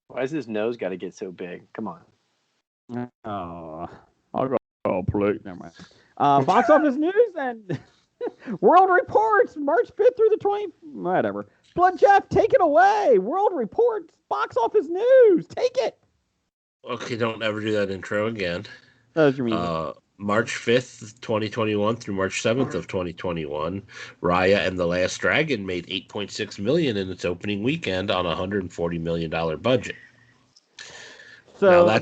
Why has his nose got to get so big? Come on. I'll go play. Never mind. Box office news and World Reports, March 5th through the 20th. Whatever. Blood Jeff, take it away. World Reports, box office news. Take it. Okay, don't ever do that intro again. That's your meaning. March 5th, 2021 through March 7th of 2021, Raya and the Last Dragon made $8.6 million in its opening weekend on a $140 million budget. So now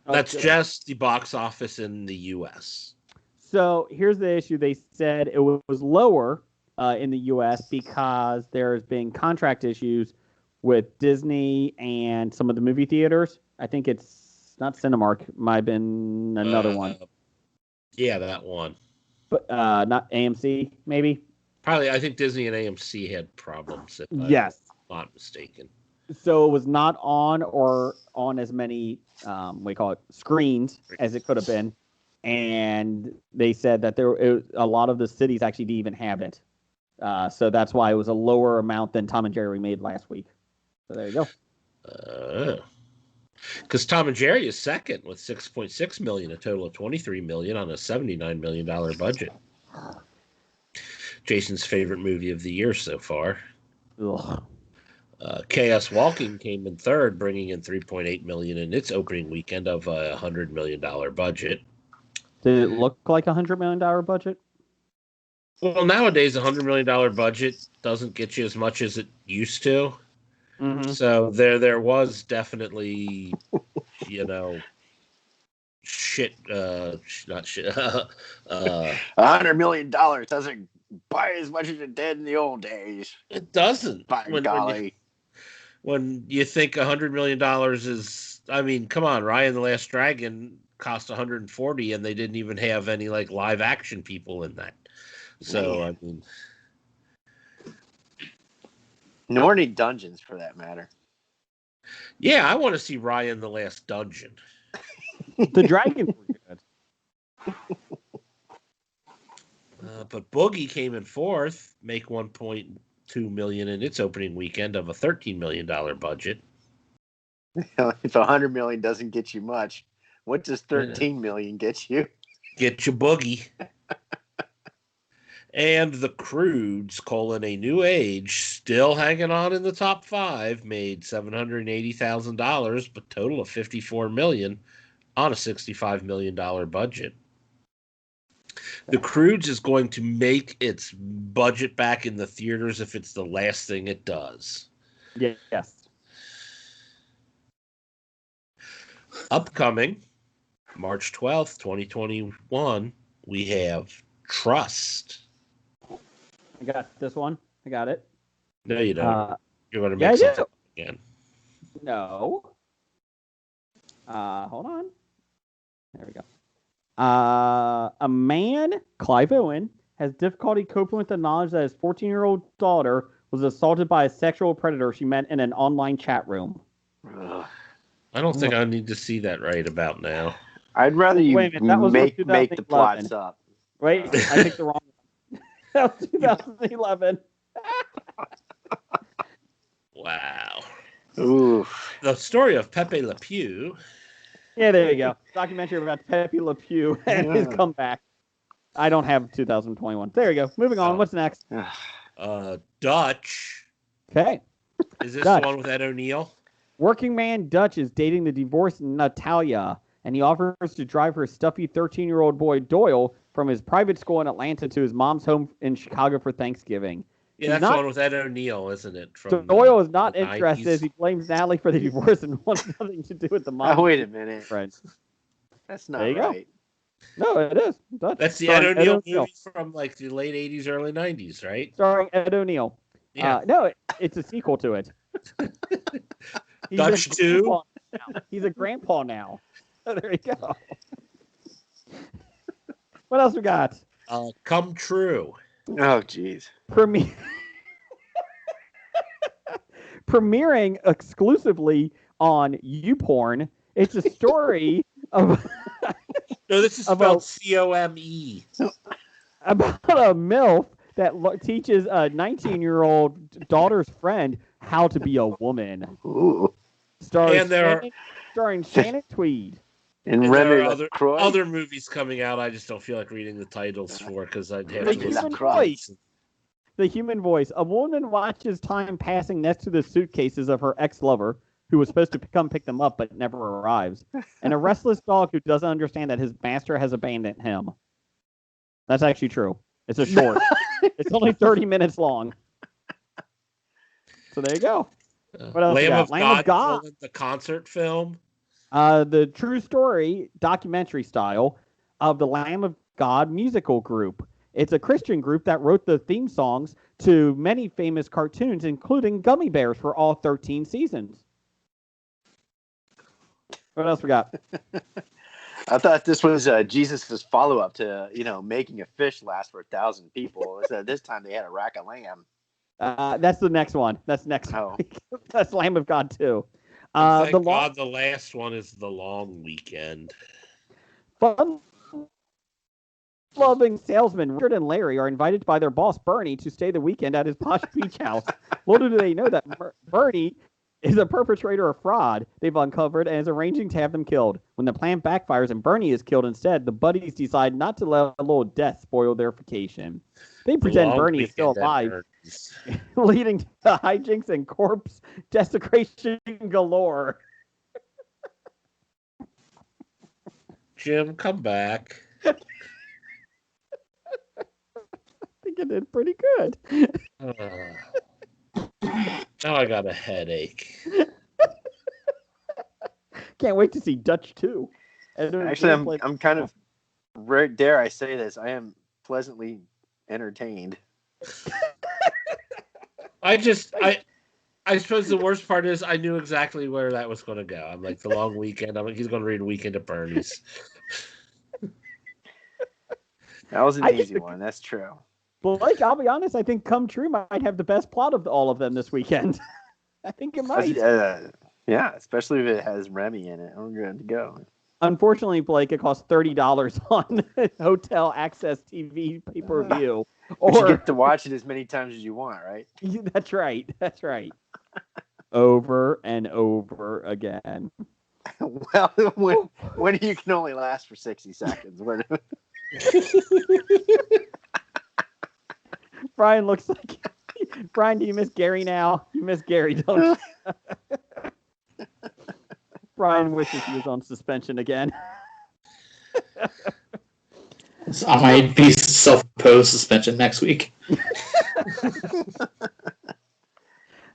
that's just the box office in the U.S. So here's the issue. They said it was lower in the U.S. because there's been contract issues with Disney and some of the movie theaters. I think it's not Cinemark. Might have been another one. Yeah, that one. But not AMC, maybe? Probably. I think Disney and AMC had problems, if yes. I'm not mistaken. So it was not on or on as many, screens as it could have been. And they said that a lot of the cities actually didn't even have it. So that's why it was a lower amount than Tom and Jerry made last week. So there you go. Because Tom and Jerry is second with $6.6 million, a total of $23 million on a $79 million budget. Jason's favorite movie of the year so far. Ugh. Chaos Walking came in third, bringing in $3.8 million in its opening weekend of a $100 million budget. Did it look like a $100 million budget? Well, nowadays a $100 million budget doesn't get you as much as it used to. Mm-hmm. So there was definitely, shit. Not shit. $100 million doesn't buy as much as it did in the old days. It doesn't. By golly. When you think $100 million is, I mean, come on, Raya and the Last Dragon cost $140, and they didn't even have any live action people in that. So I mean, nor any dungeons for that matter. Yeah, I want to see Raya and the Last Dungeon. The dragons were good. But Boogie came in fourth, make $1.2 million in its opening weekend of a $13 million budget. If $100 million doesn't get you much, what does $13 million get you? Get your Boogie. And the Croods, A New Age, still hanging on in the top 5, made $780,000, but total of $54 million on a $65 million budget. The Croods is going to make its budget back in the theaters if it's the last thing it does. Yes. Upcoming, March 12th, 2021, we have Trust. I got this one. I got it. No, you don't. You're going to yeah, make something up again. No. Hold on. There we go. A man, Clive Owen, has difficulty coping with the knowledge that his 14-year-old daughter was assaulted by a sexual predator she met in an online chat room. I don't think I need to see that right about now. I'd rather you make the plots up. Wait, I picked the wrong one. That was 2011. Wow. Oof. The story of Pepe Le Pew. Yeah, there you go. Documentary about Pepe Le Pew and his comeback. I don't have 2021. There you go. Moving on. What's next? Dutch. Okay. Is this Dutch. the one with Ed O'Neill? Working man Dutch is dating the divorced Natalia, and he offers to drive her stuffy 13-year-old boy Doyle from his private school in Atlanta to his mom's home in Chicago for Thanksgiving. Yeah, that's the one with Ed O'Neill, isn't it? From Doyle is not interested as he blames Natalie for the divorce and wants nothing to do with the mom. Oh, wait a minute. Friends. That's not right. Go. No, it is. That's the Ed O'Neill movie from like the late 80s, early 90s, right? Starring Ed O'Neill. Yeah. No, it's a sequel to it. Dutch 2? He's a grandpa now. Oh, there you go. What else we got? Come True. Oh, jeez. Premiering exclusively on YouPorn. It's a story of... No, this is spelled C-O-M-E. About a MILF that teaches a 19-year-old daughter's friend how to be a woman. Ooh. Starring Shannon Tweed. And there are other movies coming out I just don't feel like reading the titles for because I'd have to listen to The Human Voice. A woman watches time passing next to the suitcases of her ex-lover, who was supposed to come pick them up but never arrives, and a restless dog who doesn't understand that his master has abandoned him. That's actually true. It's a short. It's only 30 minutes long. So there you go. What else? Lamb of God, the concert film. The true story, documentary style, of the Lamb of God musical group. It's a Christian group that wrote the theme songs to many famous cartoons, including Gummy Bears for all 13 seasons. What else we got? I thought this was Jesus' follow-up to, making a fish last for 1,000 people. This time they had a rack of lamb. That's the next one. That's next week. That's Lamb of God 2. Thank God the last one is The Long Weekend. Fun-loving salesmen Richard and Larry are invited by their boss Bernie to stay the weekend at his posh beach house. Little do they know that Bernie is a perpetrator of fraud they've uncovered and is arranging to have them killed. When the plan backfires and Bernie is killed instead, the buddies decide not to let a little death spoil their vacation. They pretend Bernie is still alive, leading to hijinks and corpse desecration galore. Jim, come back. I think I did pretty good. Now I got a headache. Can't wait to see Dutch 2. Actually, I'm kind of, dare I say this, I am pleasantly entertained. I suppose the worst part is I knew exactly where that was going to go. I'm like, The Long Weekend. I'm like, he's going to read Weekend at Bernie's. That was an easy one. That's true. Blake, I'll be honest, I think Come True might have the best plot of all of them this weekend. I think it might. Yeah, especially if it has Remy in it. I'm good to go. Unfortunately, Blake, it costs $30 on Hotel Access TV pay-per-view. But you get to watch it as many times as you want, right? That's right. That's right. Over and over again. Well, when you can only last for 60 seconds. Brian looks like... Brian, do you miss Gary now? You miss Gary, don't you? Brian wishes he was on suspension again. So I might be self-imposed suspension next week. I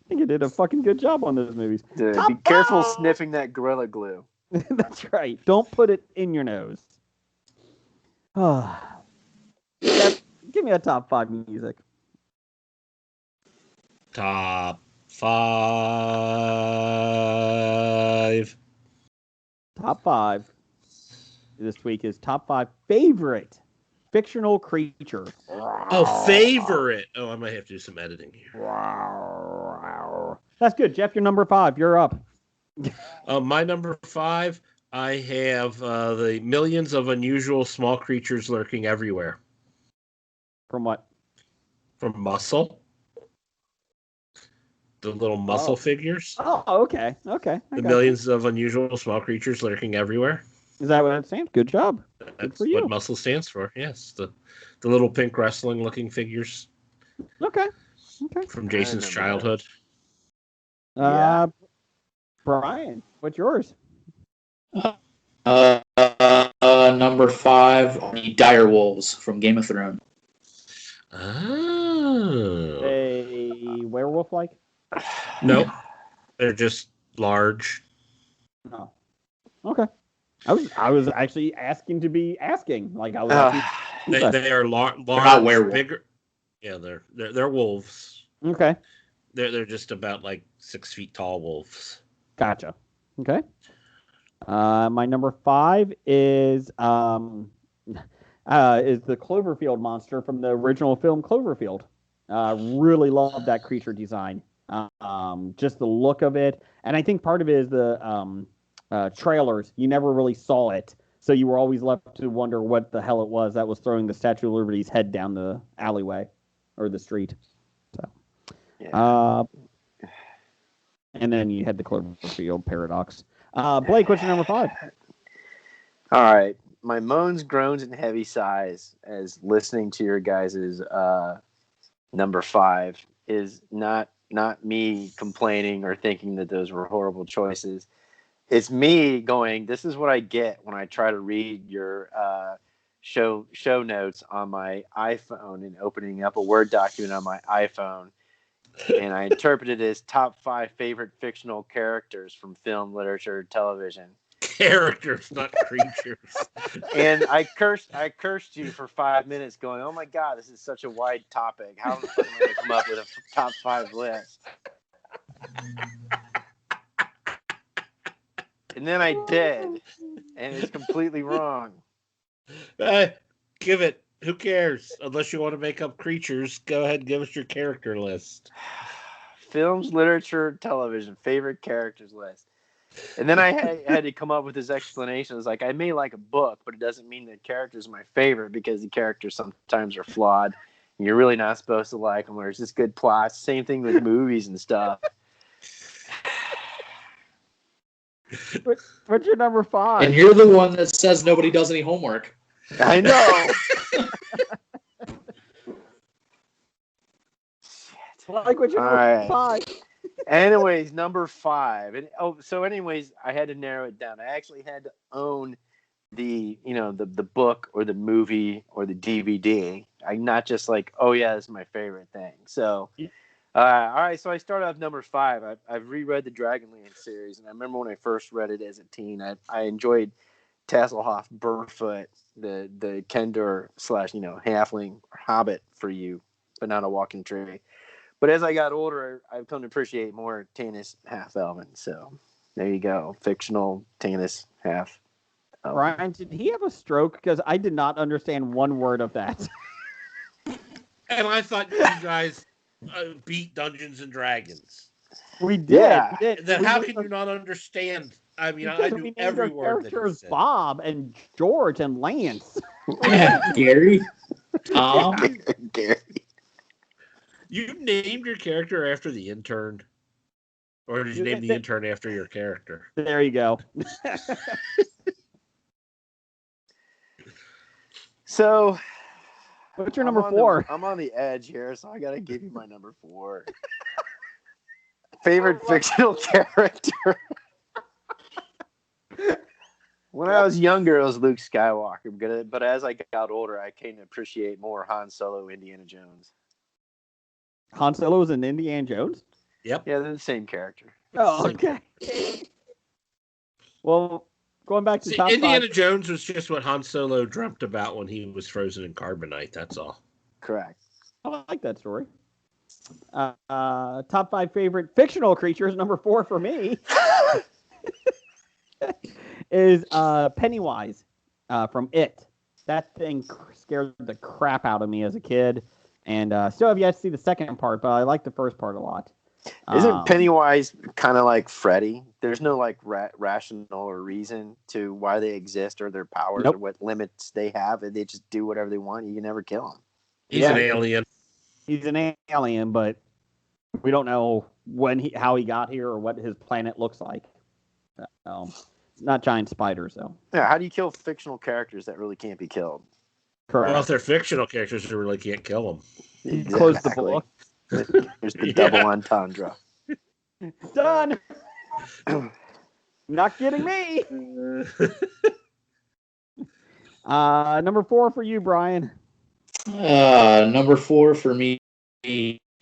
think you did a fucking good job on those movies. Dude, be careful sniffing that Gorilla Glue. That's right. Don't put it in your nose. Jeff, give me a top 5 music. Top 5. Top 5 this week is top 5 favorite fictional creature. Oh, favorite. Oh, I might have to do some editing here. That's good. Jeff, you're number 5. You're up. My number 5, I have the millions of unusual small creatures lurking everywhere. From what? From Muscle. The little muscle figures. Oh, okay. Okay. The millions of unusual small creatures lurking everywhere. Is that what it stands? Good job. That's for you. what Muscle stands for. Yes. The little pink wrestling looking figures. Okay. From Jason's childhood. Brian, what's yours? Number 5, the dire wolves from Game of Thrones. Oh. A werewolf like? Nope. They're just large. No. Okay. I was actually asking to be asking. Like I was. They are large. Not werewolf. Bigger. Yeah, they're wolves. Okay. They're just about like 6 feet tall wolves. Gotcha. Okay. My number 5 is the Cloverfield monster from the original film Cloverfield. Really love that creature design. Just the look of it, and I think part of it is the trailers. You never really saw it, so you were always left to wonder what the hell it was that was throwing the Statue of Liberty's head down the alleyway or the street. So, yeah. And then you had the Cloverfield paradox. Blake, what's your number 5? All right, my moans, groans, and heavy sighs as listening to your guys' number 5 is not me complaining or thinking that those were horrible choices. It's me going, this is what I get when I try to read your show notes on my iPhone and opening up a Word document on my iPhone. And I interpret it as top 5 favorite fictional characters from film, literature, television. Characters, not creatures. And I cursed you for 5 minutes going, oh my God, this is such a wide topic. How am I going to come up with a top 5 list? And then I did. And it's completely wrong. Give it. Who cares? Unless you want to make up creatures, go ahead and give us your character list. Films, literature, television, favorite characters list. And then I had to come up with this explanation. It's like, I may like a book, but it doesn't mean the characters are my favorite because the characters sometimes are flawed. And you're really not supposed to like them, or it's just good plots. Same thing with movies and stuff. What's your number 5? And you're the one that says nobody does any homework. I know. Like what's your number 5? Anyways, number 5. And anyways, I had to narrow it down. I actually had to own the book or the movie or the DVD. I'm not just like, oh yeah, this is my favorite thing. So, all right. So I started off number 5. I've reread the Dragonlance series, and I remember when I first read it as a teen, I enjoyed Tasselhoff Burrfoot, the Kendor / halfling hobbit for you, but not a walking tree. But as I got older, I've come to appreciate more Tanis half elven. So there you go, fictional Tanis half elven. Brian, did he have a stroke? Because I did not understand one word of that. And I thought you guys beat Dungeons and Dragons. We did. Yeah. We did. Then how can you not understand I mean, I Because knew we named every our word that he characters said. Bob and George and Lance. Yeah, Gary, Tom. Gary. You named your character after the intern? Or did you name the intern after your character? There you go. So, what's your number 4? I'm on the edge here, so I got to give you my number 4. Favorite fictional character. When I was younger, it was Luke Skywalker, but as I got older, I came to appreciate more Han Solo, Indiana Jones. Han Solo is an Indiana Jones? Yep. Yeah, they're the same character. Oh, okay. Well, going back to top Indiana 5. Jones was just what Han Solo dreamt about when he was frozen in carbonite. That's all. Correct. I like that story. Top 5 favorite fictional creatures. Number 4 for me is Pennywise from It. That thing scared the crap out of me as a kid, and still have yet to see the second part, but I like the first part a lot. Isn't Pennywise kind of like Freddy? There's no like rational or reason to why they exist or their powers or what limits they have, and they just do whatever they want. You can never kill them. He's an alien. He's an alien, but we don't know how he got here or what his planet looks like. Not giant spiders, though. Yeah, how do you kill fictional characters that really can't be killed? Correct. Well, if they're fictional characters, you really can't kill them. Exactly. Close the book. There's the double entendre. Done. Not kidding me. Number 4 for you, Brian. Number 4 for me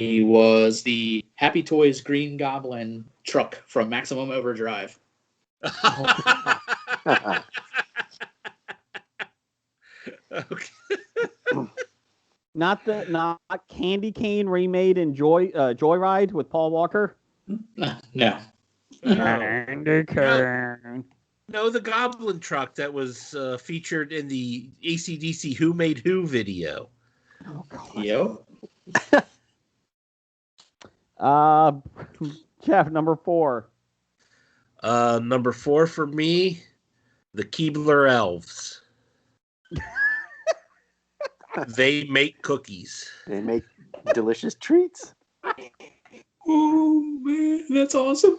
was the Happy Toys Green Goblin truck from Maximum Overdrive. Okay. Not Candy Cane remade in Joyride with Paul Walker. No. Candy Cane. No, the Goblin truck that was featured in the AC/DC Who Made Who video. Oh, God. Yo. Jeff, number 4. Number 4 for me, the Keebler Elves. They make cookies. They make delicious treats. Oh man, that's awesome.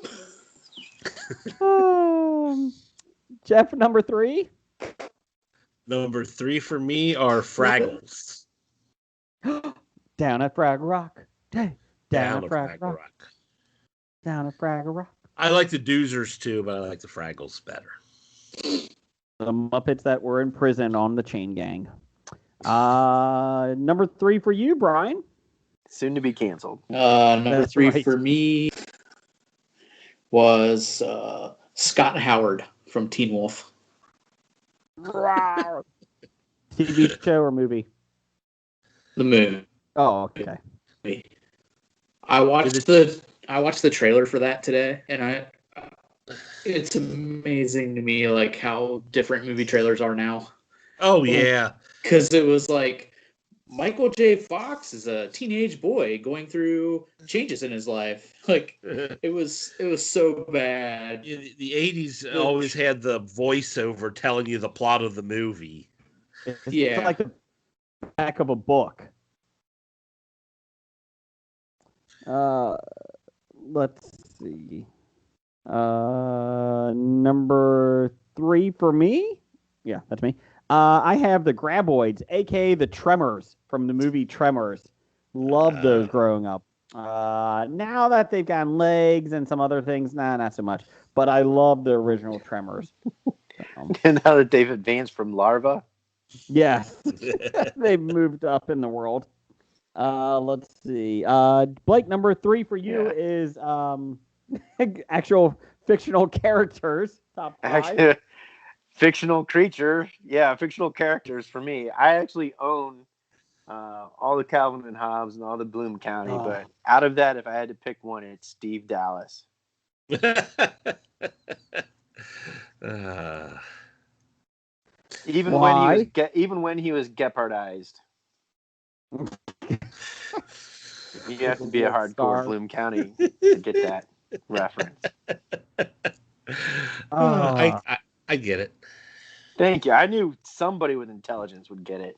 Jeff, number 3. Number 3 for me are Fraggles. Down at Fraggle Rock. Down at Fraggle Fraggle Rock. Down at Fraggle Rock. I like the Doozers too, but I like the Fraggles better. The Muppets that were in prison on the Chain Gang. Number 3 for you, Brian. Soon to be canceled. Number That's 3 right. for me was Scott Howard from Teen Wolf. TV show or movie? The movie. Oh, okay. I watched the trailer for that today, and it's amazing to me like how different movie trailers are now. Oh yeah, because it was like Michael J. Fox is a teenage boy going through changes in his life. Like it was so bad. The 80s always had the voiceover telling you the plot of the movie. It's like the back of a book. Let's see. Number 3 for me. Yeah, that's me. I have the Graboids, aka the Tremors from the movie Tremors. Love those growing up. Now that they've gotten legs and some other things, not so much. But I love the original Tremors. And now that they've advanced from larva. Yes, they've moved up in the world. Let's see. Blake, number 3 for you is actual fictional characters. Top 5. Fictional creature. Yeah, fictional characters for me. I actually own all the Calvin and Hobbes and all the Bloom County, but out of that, if I had to pick one, it's Steve Dallas. Even when he was Gepardized. You have to be a hardcore Bloom County to get that reference. I get it. Thank you. I knew somebody with intelligence would get it.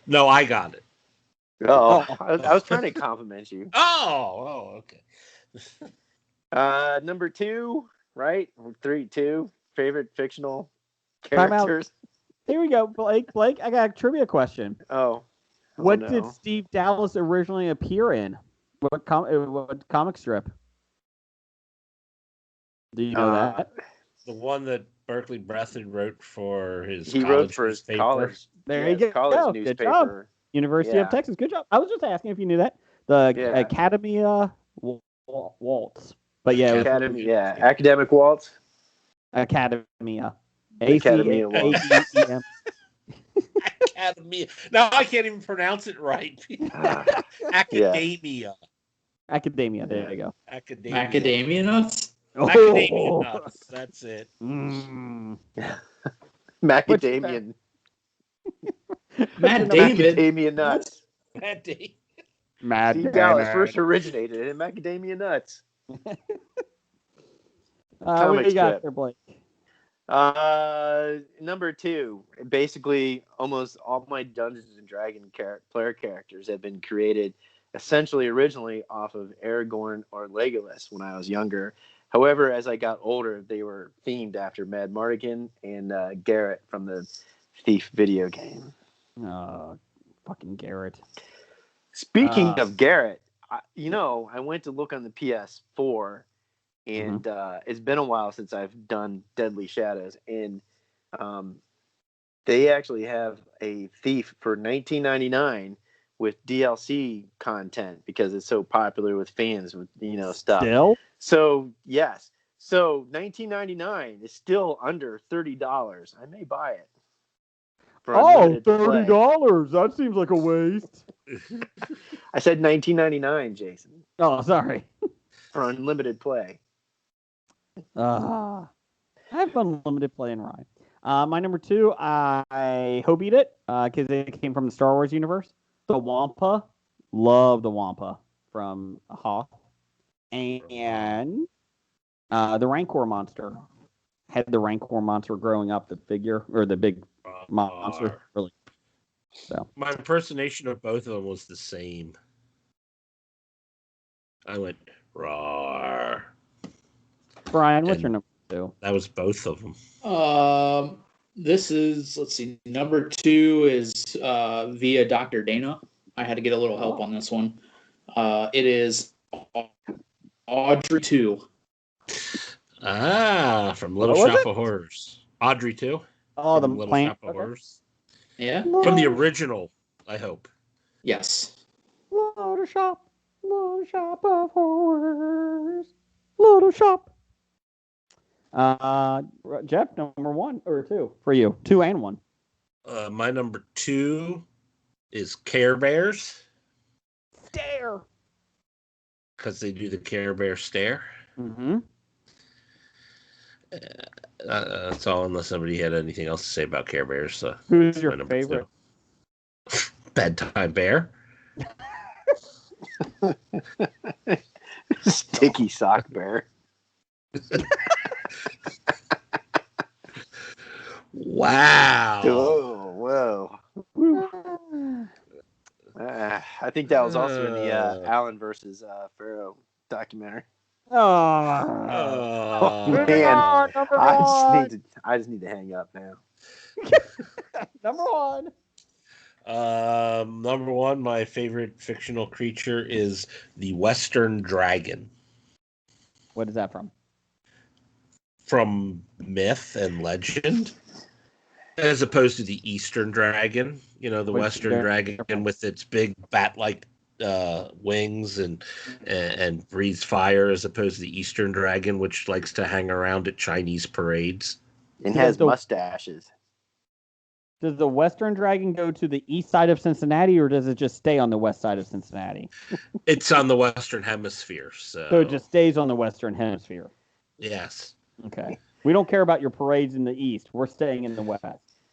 No, I got it. Oh, I was trying to compliment you. Oh, okay. Number 2, right? 3, 2 favorite fictional Time out. characters. Here we go, Blake. Blake, I got a trivia question. Oh, What no. did Steve Dallas originally appear in? What comic strip? Do you know that? The one that Berkeley Breathitt wrote for his He college wrote for his newspaper. college. There you go. College Good newspaper. job. University of Texas. Good job. I was just asking if you knew that. The Academia Waltz. But yeah, Academic Waltz. Academia. Academia Waltz. ACEM. Academia. Now I can't even pronounce it right. Academia. Academia. There you go. Academia. Macadamia nuts? Macadamia nuts. That's it. Macadamian. Matt Damon. Macadamia nuts. Matt Damon. Steve Dallas first originated in macadamia nuts. What do you got there, Blake? Number 2. Basically, almost all my Dungeons and Dragons player characters have been created essentially originally off of Aragorn or Legolas when I was younger. However, as I got older, they were themed after Mad Mardigan and Garrett from the Thief video game. Fucking Garrett. Speaking of Garrett, I went to look on the PS4, and it's been a while since I've done Deadly Shadows, and they actually have a Thief for $19.99 with DLC content because it's so popular with fans with stuff. Still? So yes, so $19.99 is still under $30. I may buy it. $30. That seems like a waste. I said $19.99, Jason. Oh, sorry. For unlimited play. I have unlimited play in Rye. My number 2, I Hobied it because it came from the Star Wars universe. The Wampa. Love the Wampa from Hoth. And the Rancor monster. Had the Rancor monster growing up, the figure, or the big monster. Really. So my impersonation of both of them was the same. I went roar. Brian, what's your number 2? That was both of them. This is, let's see, number 2 is via Dr. Dana. I had to get a little help on this one. It is Audrey 2. From Little Shop of Horrors. Audrey 2. Oh, from the Little plant. Shop of Horrors. Yeah. From the original, I hope. Yes. Little Shop of Horrors. Little Shop. Jeff, number 1 or 2 for you? 2 and 1. My number 2 is Care Bears. Stare. Because they do the Care Bear stare. Mm-hmm. That's all, unless somebody had anything else to say about Care Bears. So who's your favorite? 2. Bedtime Bear. Sticky Sock Bear. Wow. Oh, whoa. I think that was also in the Allen versus Pharaoh documentary. Oh, man. On, I just need to hang up now. Number 1. Number 1, my favorite fictional creature is the Western Dragon. What is that from? From myth and legend, as opposed to the Eastern Dragon. The Western Dragon with its big bat-like wings and breathes fire, as opposed to the Eastern Dragon, which likes to hang around at Chinese parades and has mustaches. Does the Western Dragon go to the east side of Cincinnati, or does it just stay on the west side of Cincinnati? It's on the Western Hemisphere, so it just stays on the Western Hemisphere. Yes. Okay. We don't care about your parades in the east. We're staying in the west.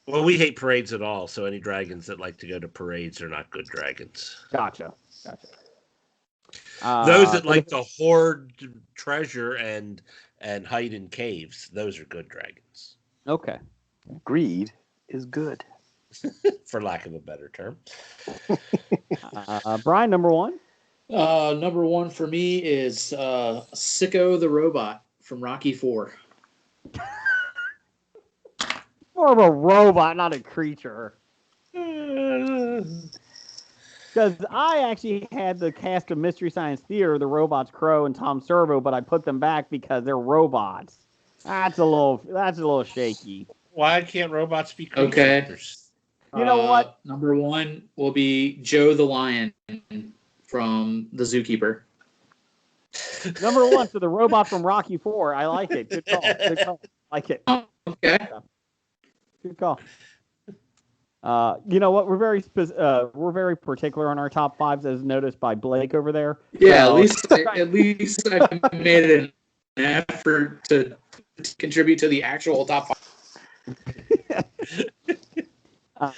Well, we hate parades at all, so any dragons that like to go to parades are not good dragons. Gotcha. Those that like to hoard treasure and and hide in caves. Those are good dragons, Okay. Greed is good. for lack of a better term. Brian, number one. Number one for me is Sicko the Robot from Rocky 4. More of a robot, not a creature. Because I actually had the cast of Mystery Science Theater, the robots Crow and Tom Servo, but I put them back because they're robots. That's a little shaky. Why can't robots be creatures? Okay. You know what? Number one will be Joe the Lion from The Zookeeper. Number one, so the robot from Rocky 4. I like it. Good call. Good call. Like it. Okay. Good call. You know what? We're very particular on our top fives, as noticed by Blake over there. Yeah, at least I made an effort to contribute to the actual top five.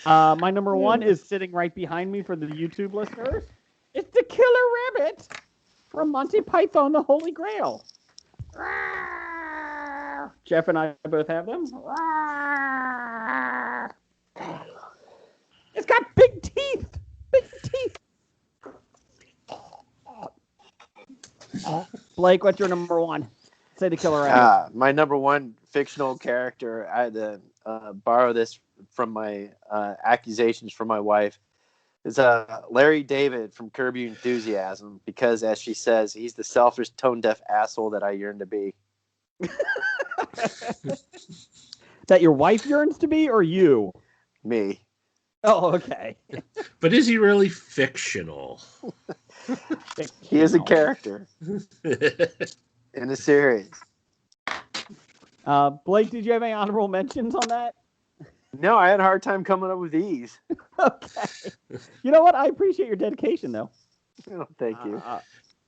My number one is sitting right behind me for the YouTube listeners. It's the Killer Rabbit from Monty Python, the Holy Grail. Jeff and I both have them. It's got big teeth. Big teeth. Blake, what's your number one? Say the Killer Rabbit. My number one fictional character. I had to borrow this from my accusations from my wife. Is Larry David from Curb Your Enthusiasm, because, as she says, he's the selfish, tone-deaf asshole that I yearn to be. That your wife yearns to be, or you? Me. Oh, okay. But is he really fictional? He is a character in a series. Blake, did you have any honorable mentions on that? No, I had a hard time coming up with these. Okay. You know what? I appreciate your dedication, though. Oh, thank you.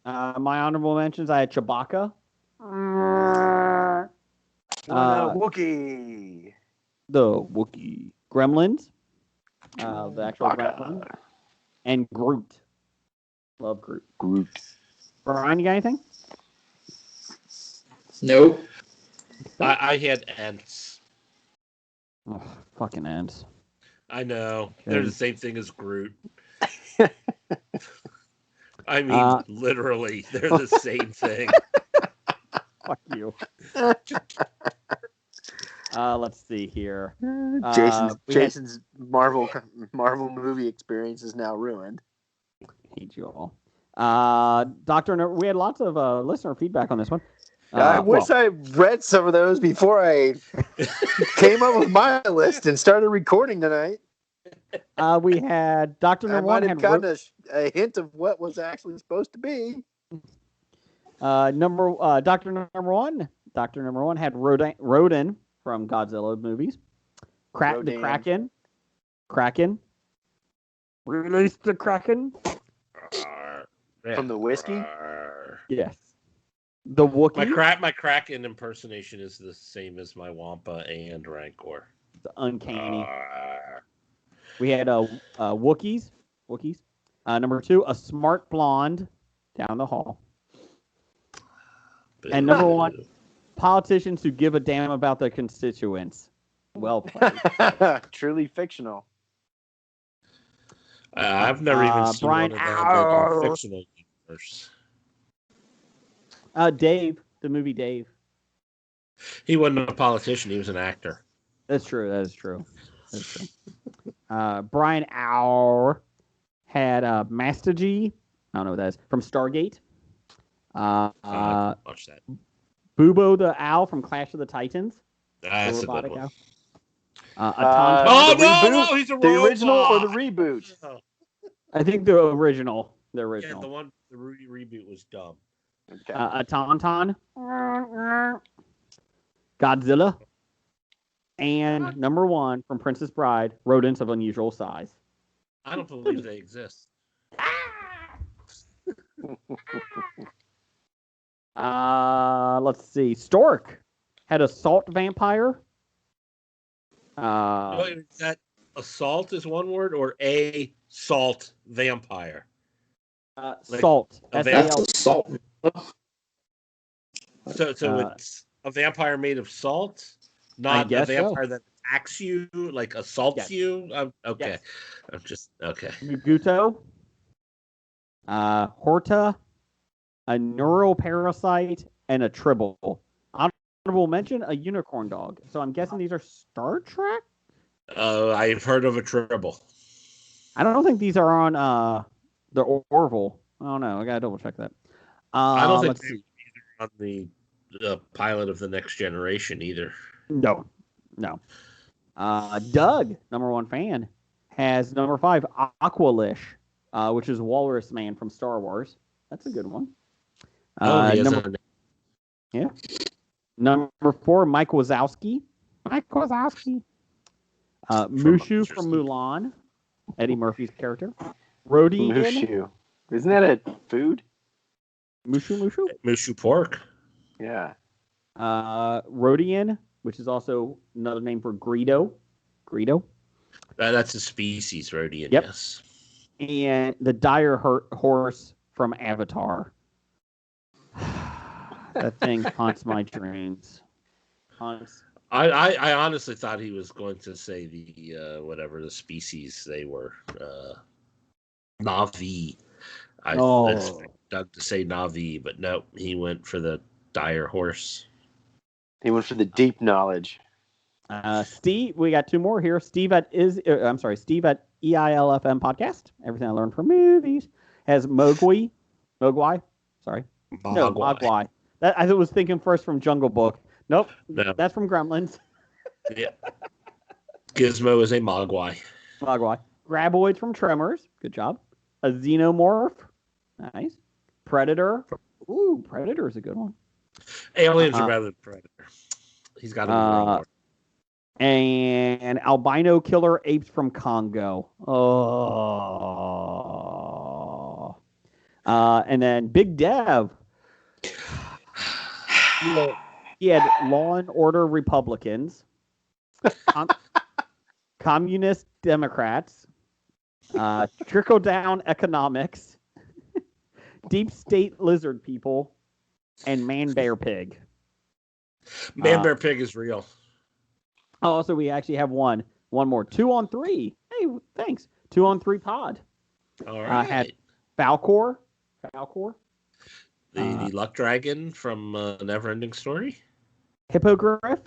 My honorable mentions, I had Chewbacca. Wookiee. The Wookiee. Gremlins. The actual Gremlins. And Groot. Love Groot. Brian, you got anything? Nope. I had ants. Oh, fucking ants. I know. Okay. They're the same thing as Groot. I mean, literally, they're the same thing. Fuck you. Let's see here. Jason's Marvel movie experience is now ruined. Hate you all. We had lots of listener feedback on this one. I wish I read some of those before I came up with my list and started recording tonight. We had Dr. Number I One might have gotten a hint of what was actually supposed to be. Dr. Number One. Dr. Number One had Rodin from Godzilla movies. The Kraken. Release the Kraken. From the whiskey? Yes. The Wookiee. My Kraken impersonation is the same as my Wampa and Rancor. The uncanny. We had Wookiees. Number two, a smart blonde down the hall. And number one, politicians who give a damn about their constituents. Well played. Truly fictional. I've never even seen Brian, one of them in fictional universe. Dave, the movie Dave. He wasn't a politician. He was an actor. That's true. That is true. Brian Auer had Master G. I don't know what that is. From Stargate. Watch that. Bubo the Owl from Clash of the Titans. That's a good one. No, he's a robot. The original or the reboot? I think the original. The original. Yeah, the reboot was dumb. Okay. A Tauntaun. Godzilla. And number one from Princess Bride, rodents of unusual size. I don't believe they exist. Let's see. Stork had a salt vampire. Is that assault is one word or a salt vampire? Salt. That's assault. So it's a vampire made of salt, I not a guess vampire so. that attacks you, like assaults Yes. you. Okay, Yes. I'm just okay. Muguto, Horta, a neural parasite, and a tribble. Honorable mention, a unicorn dog. So I'm guessing these are Star Trek? I've heard of a tribble. I don't think these are on the Orville. I don't know. I gotta double check that. I don't think Let's see. they're on the pilot of the Next Generation either. No. Doug, number 1 fan, has number 5, Aqualish, which is Walrus Man from Star Wars. That's a good one. He has Number 4, Mike Wazowski. Mushu from Mulan, Eddie Murphy's character. Rodian. Mushu. Isn't that a food? Mushu pork. Yeah. Rodian, which is also another name for Greedo. That's a species, Rodian. Yep. Yes. And the dire horse from Avatar. That thing haunts my dreams. I honestly thought he was going to say the whatever the species they were, Na'vi. I expected Doug to say Na'vi, but no, he went for the dire horse. He went for the deep knowledge. Steve, we got 2 more here. Steve at EILFM podcast. Everything I learned from movies has Mogwai. Sorry, no, Mogwai. That I was thinking first from Jungle Book. Nope, no. That's from Gremlins. Yeah. Gizmo is a Mogwai. Graboids from Tremors. Good job. A Xenomorph. Nice. Predator. Ooh, Predator is a good one. Aliens are better than Predator. He's got to be more. And albino killer apes from Congo. And then Big Dev. He had Law and Order Republicans, Communist Democrats, Trickle Down Economics, Deep State Lizard People, and Man Bear Pig. Man Bear Pig is real. Also, we actually have one more. 2 on 3. Hey, thanks. 2 on 3 pod. All right. Had Falcor. The Luck Dragon from Neverending Story. Hippogriff.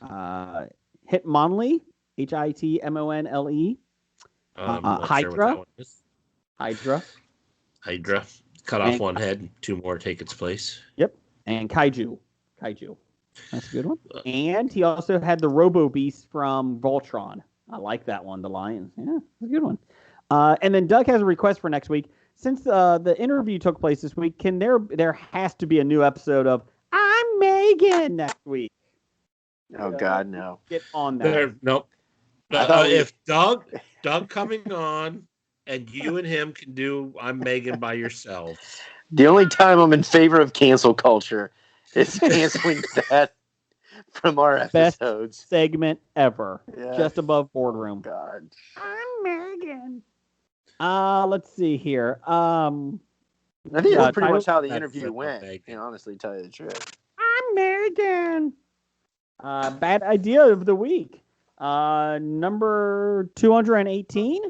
Hitmonlee. Hitmonle. Hydra. Sure Hydra. Cut off one head. 2 more take its place. Yep. And Kaiju. That's a good one. And he also had the Robo Beast from Voltron. I like that one. The Lions. Yeah, that's a good one. And then Doug has a request for next week. Since the interview took place this week, there has to be a new episode of I'm Megan next week. Oh God, no! Get on that. Nope. If Doug coming on, and you and him can do I'm Megan by yourselves. The only time I'm in favor of cancel culture is canceling that from our episodes. Best segment ever. Yeah. Just above Boardroom. God. I'm Megan. Let's see here. I think that's pretty much how the interview went. Honestly, tell you the truth. I'm Megan. Bad idea of the week. Number 218.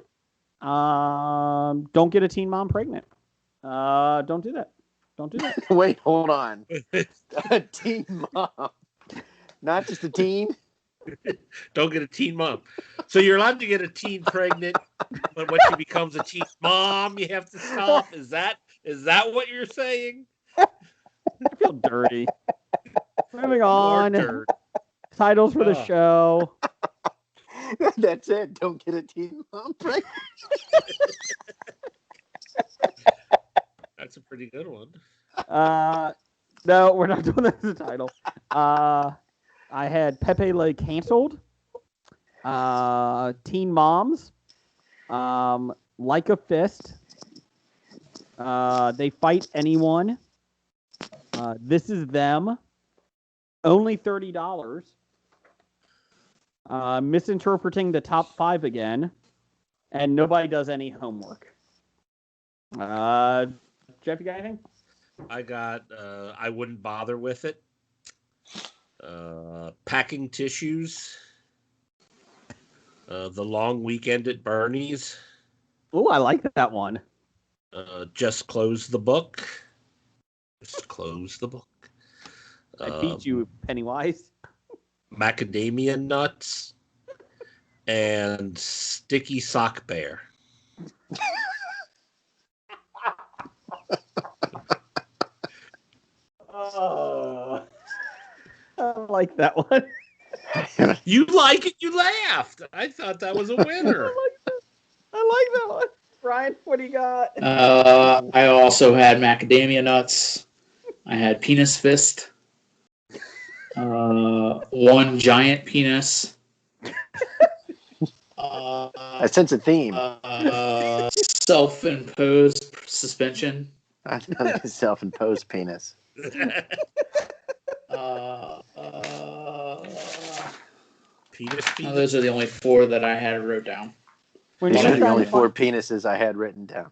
Don't get a teen mom pregnant. Don't do that. Wait, hold on. A teen mom. Not just a teen. Don't get a teen mom. So you're allowed to get a teen pregnant, but when she becomes a teen mom, you have to stop. Is that what you're saying? I feel dirty. Moving on. Titles for the show. That's it. Don't get a teen mom pregnant. That's a pretty good one. No, we're not doing that as a title. I had Pepe Le canceled. Teen Moms. Like a Fist. They Fight Anyone. This Is Them. Only $30. Misinterpreting the Top 5 Again. And Nobody Does Any Homework. Jeff, you got anything? I got I wouldn't bother with it. Packing tissues. The long weekend at Bernie's. Oh, I like that one. Just close the book. Just close the book. I beat you, Pennywise. Macadamia nuts and sticky sock bear. Oh, I like that one. You like it? You laughed. I thought that was a winner. I like that one. Brian, what do you got? I also had macadamia nuts. I had penis fist. One giant penis. I sense a theme. Self-imposed suspension. Self-imposed penis. Penis. Those are the only 4 that I had wrote down. These are the only 4 penises I had written down.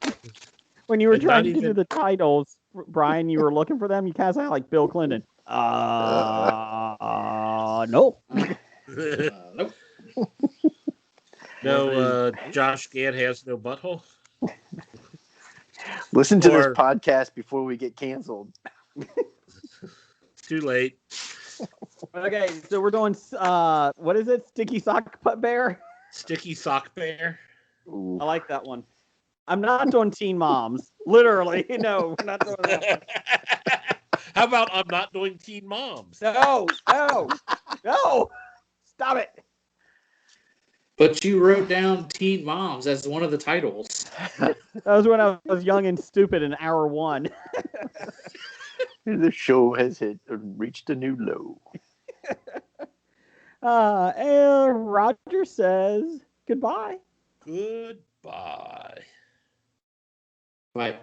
When you were trying to do the titles, Brian, you were looking for them. You kind of sound like Bill Clinton. Nope. Nope. No, Josh Gad has no butthole. Listen to this podcast before we get canceled. Too late. Okay, so we're doing, what is it? Sticky sock bear? Sticky sock bear. Ooh. I like that one. I'm not doing Teen Moms. Literally, no, we're not doing that one. How about I'm not doing Teen Moms? No. Stop it. But you wrote down Teen Moms as one of the titles. That was when I was young and stupid in hour 1. The show has reached a new low. And Roger says goodbye. Goodbye. Bye.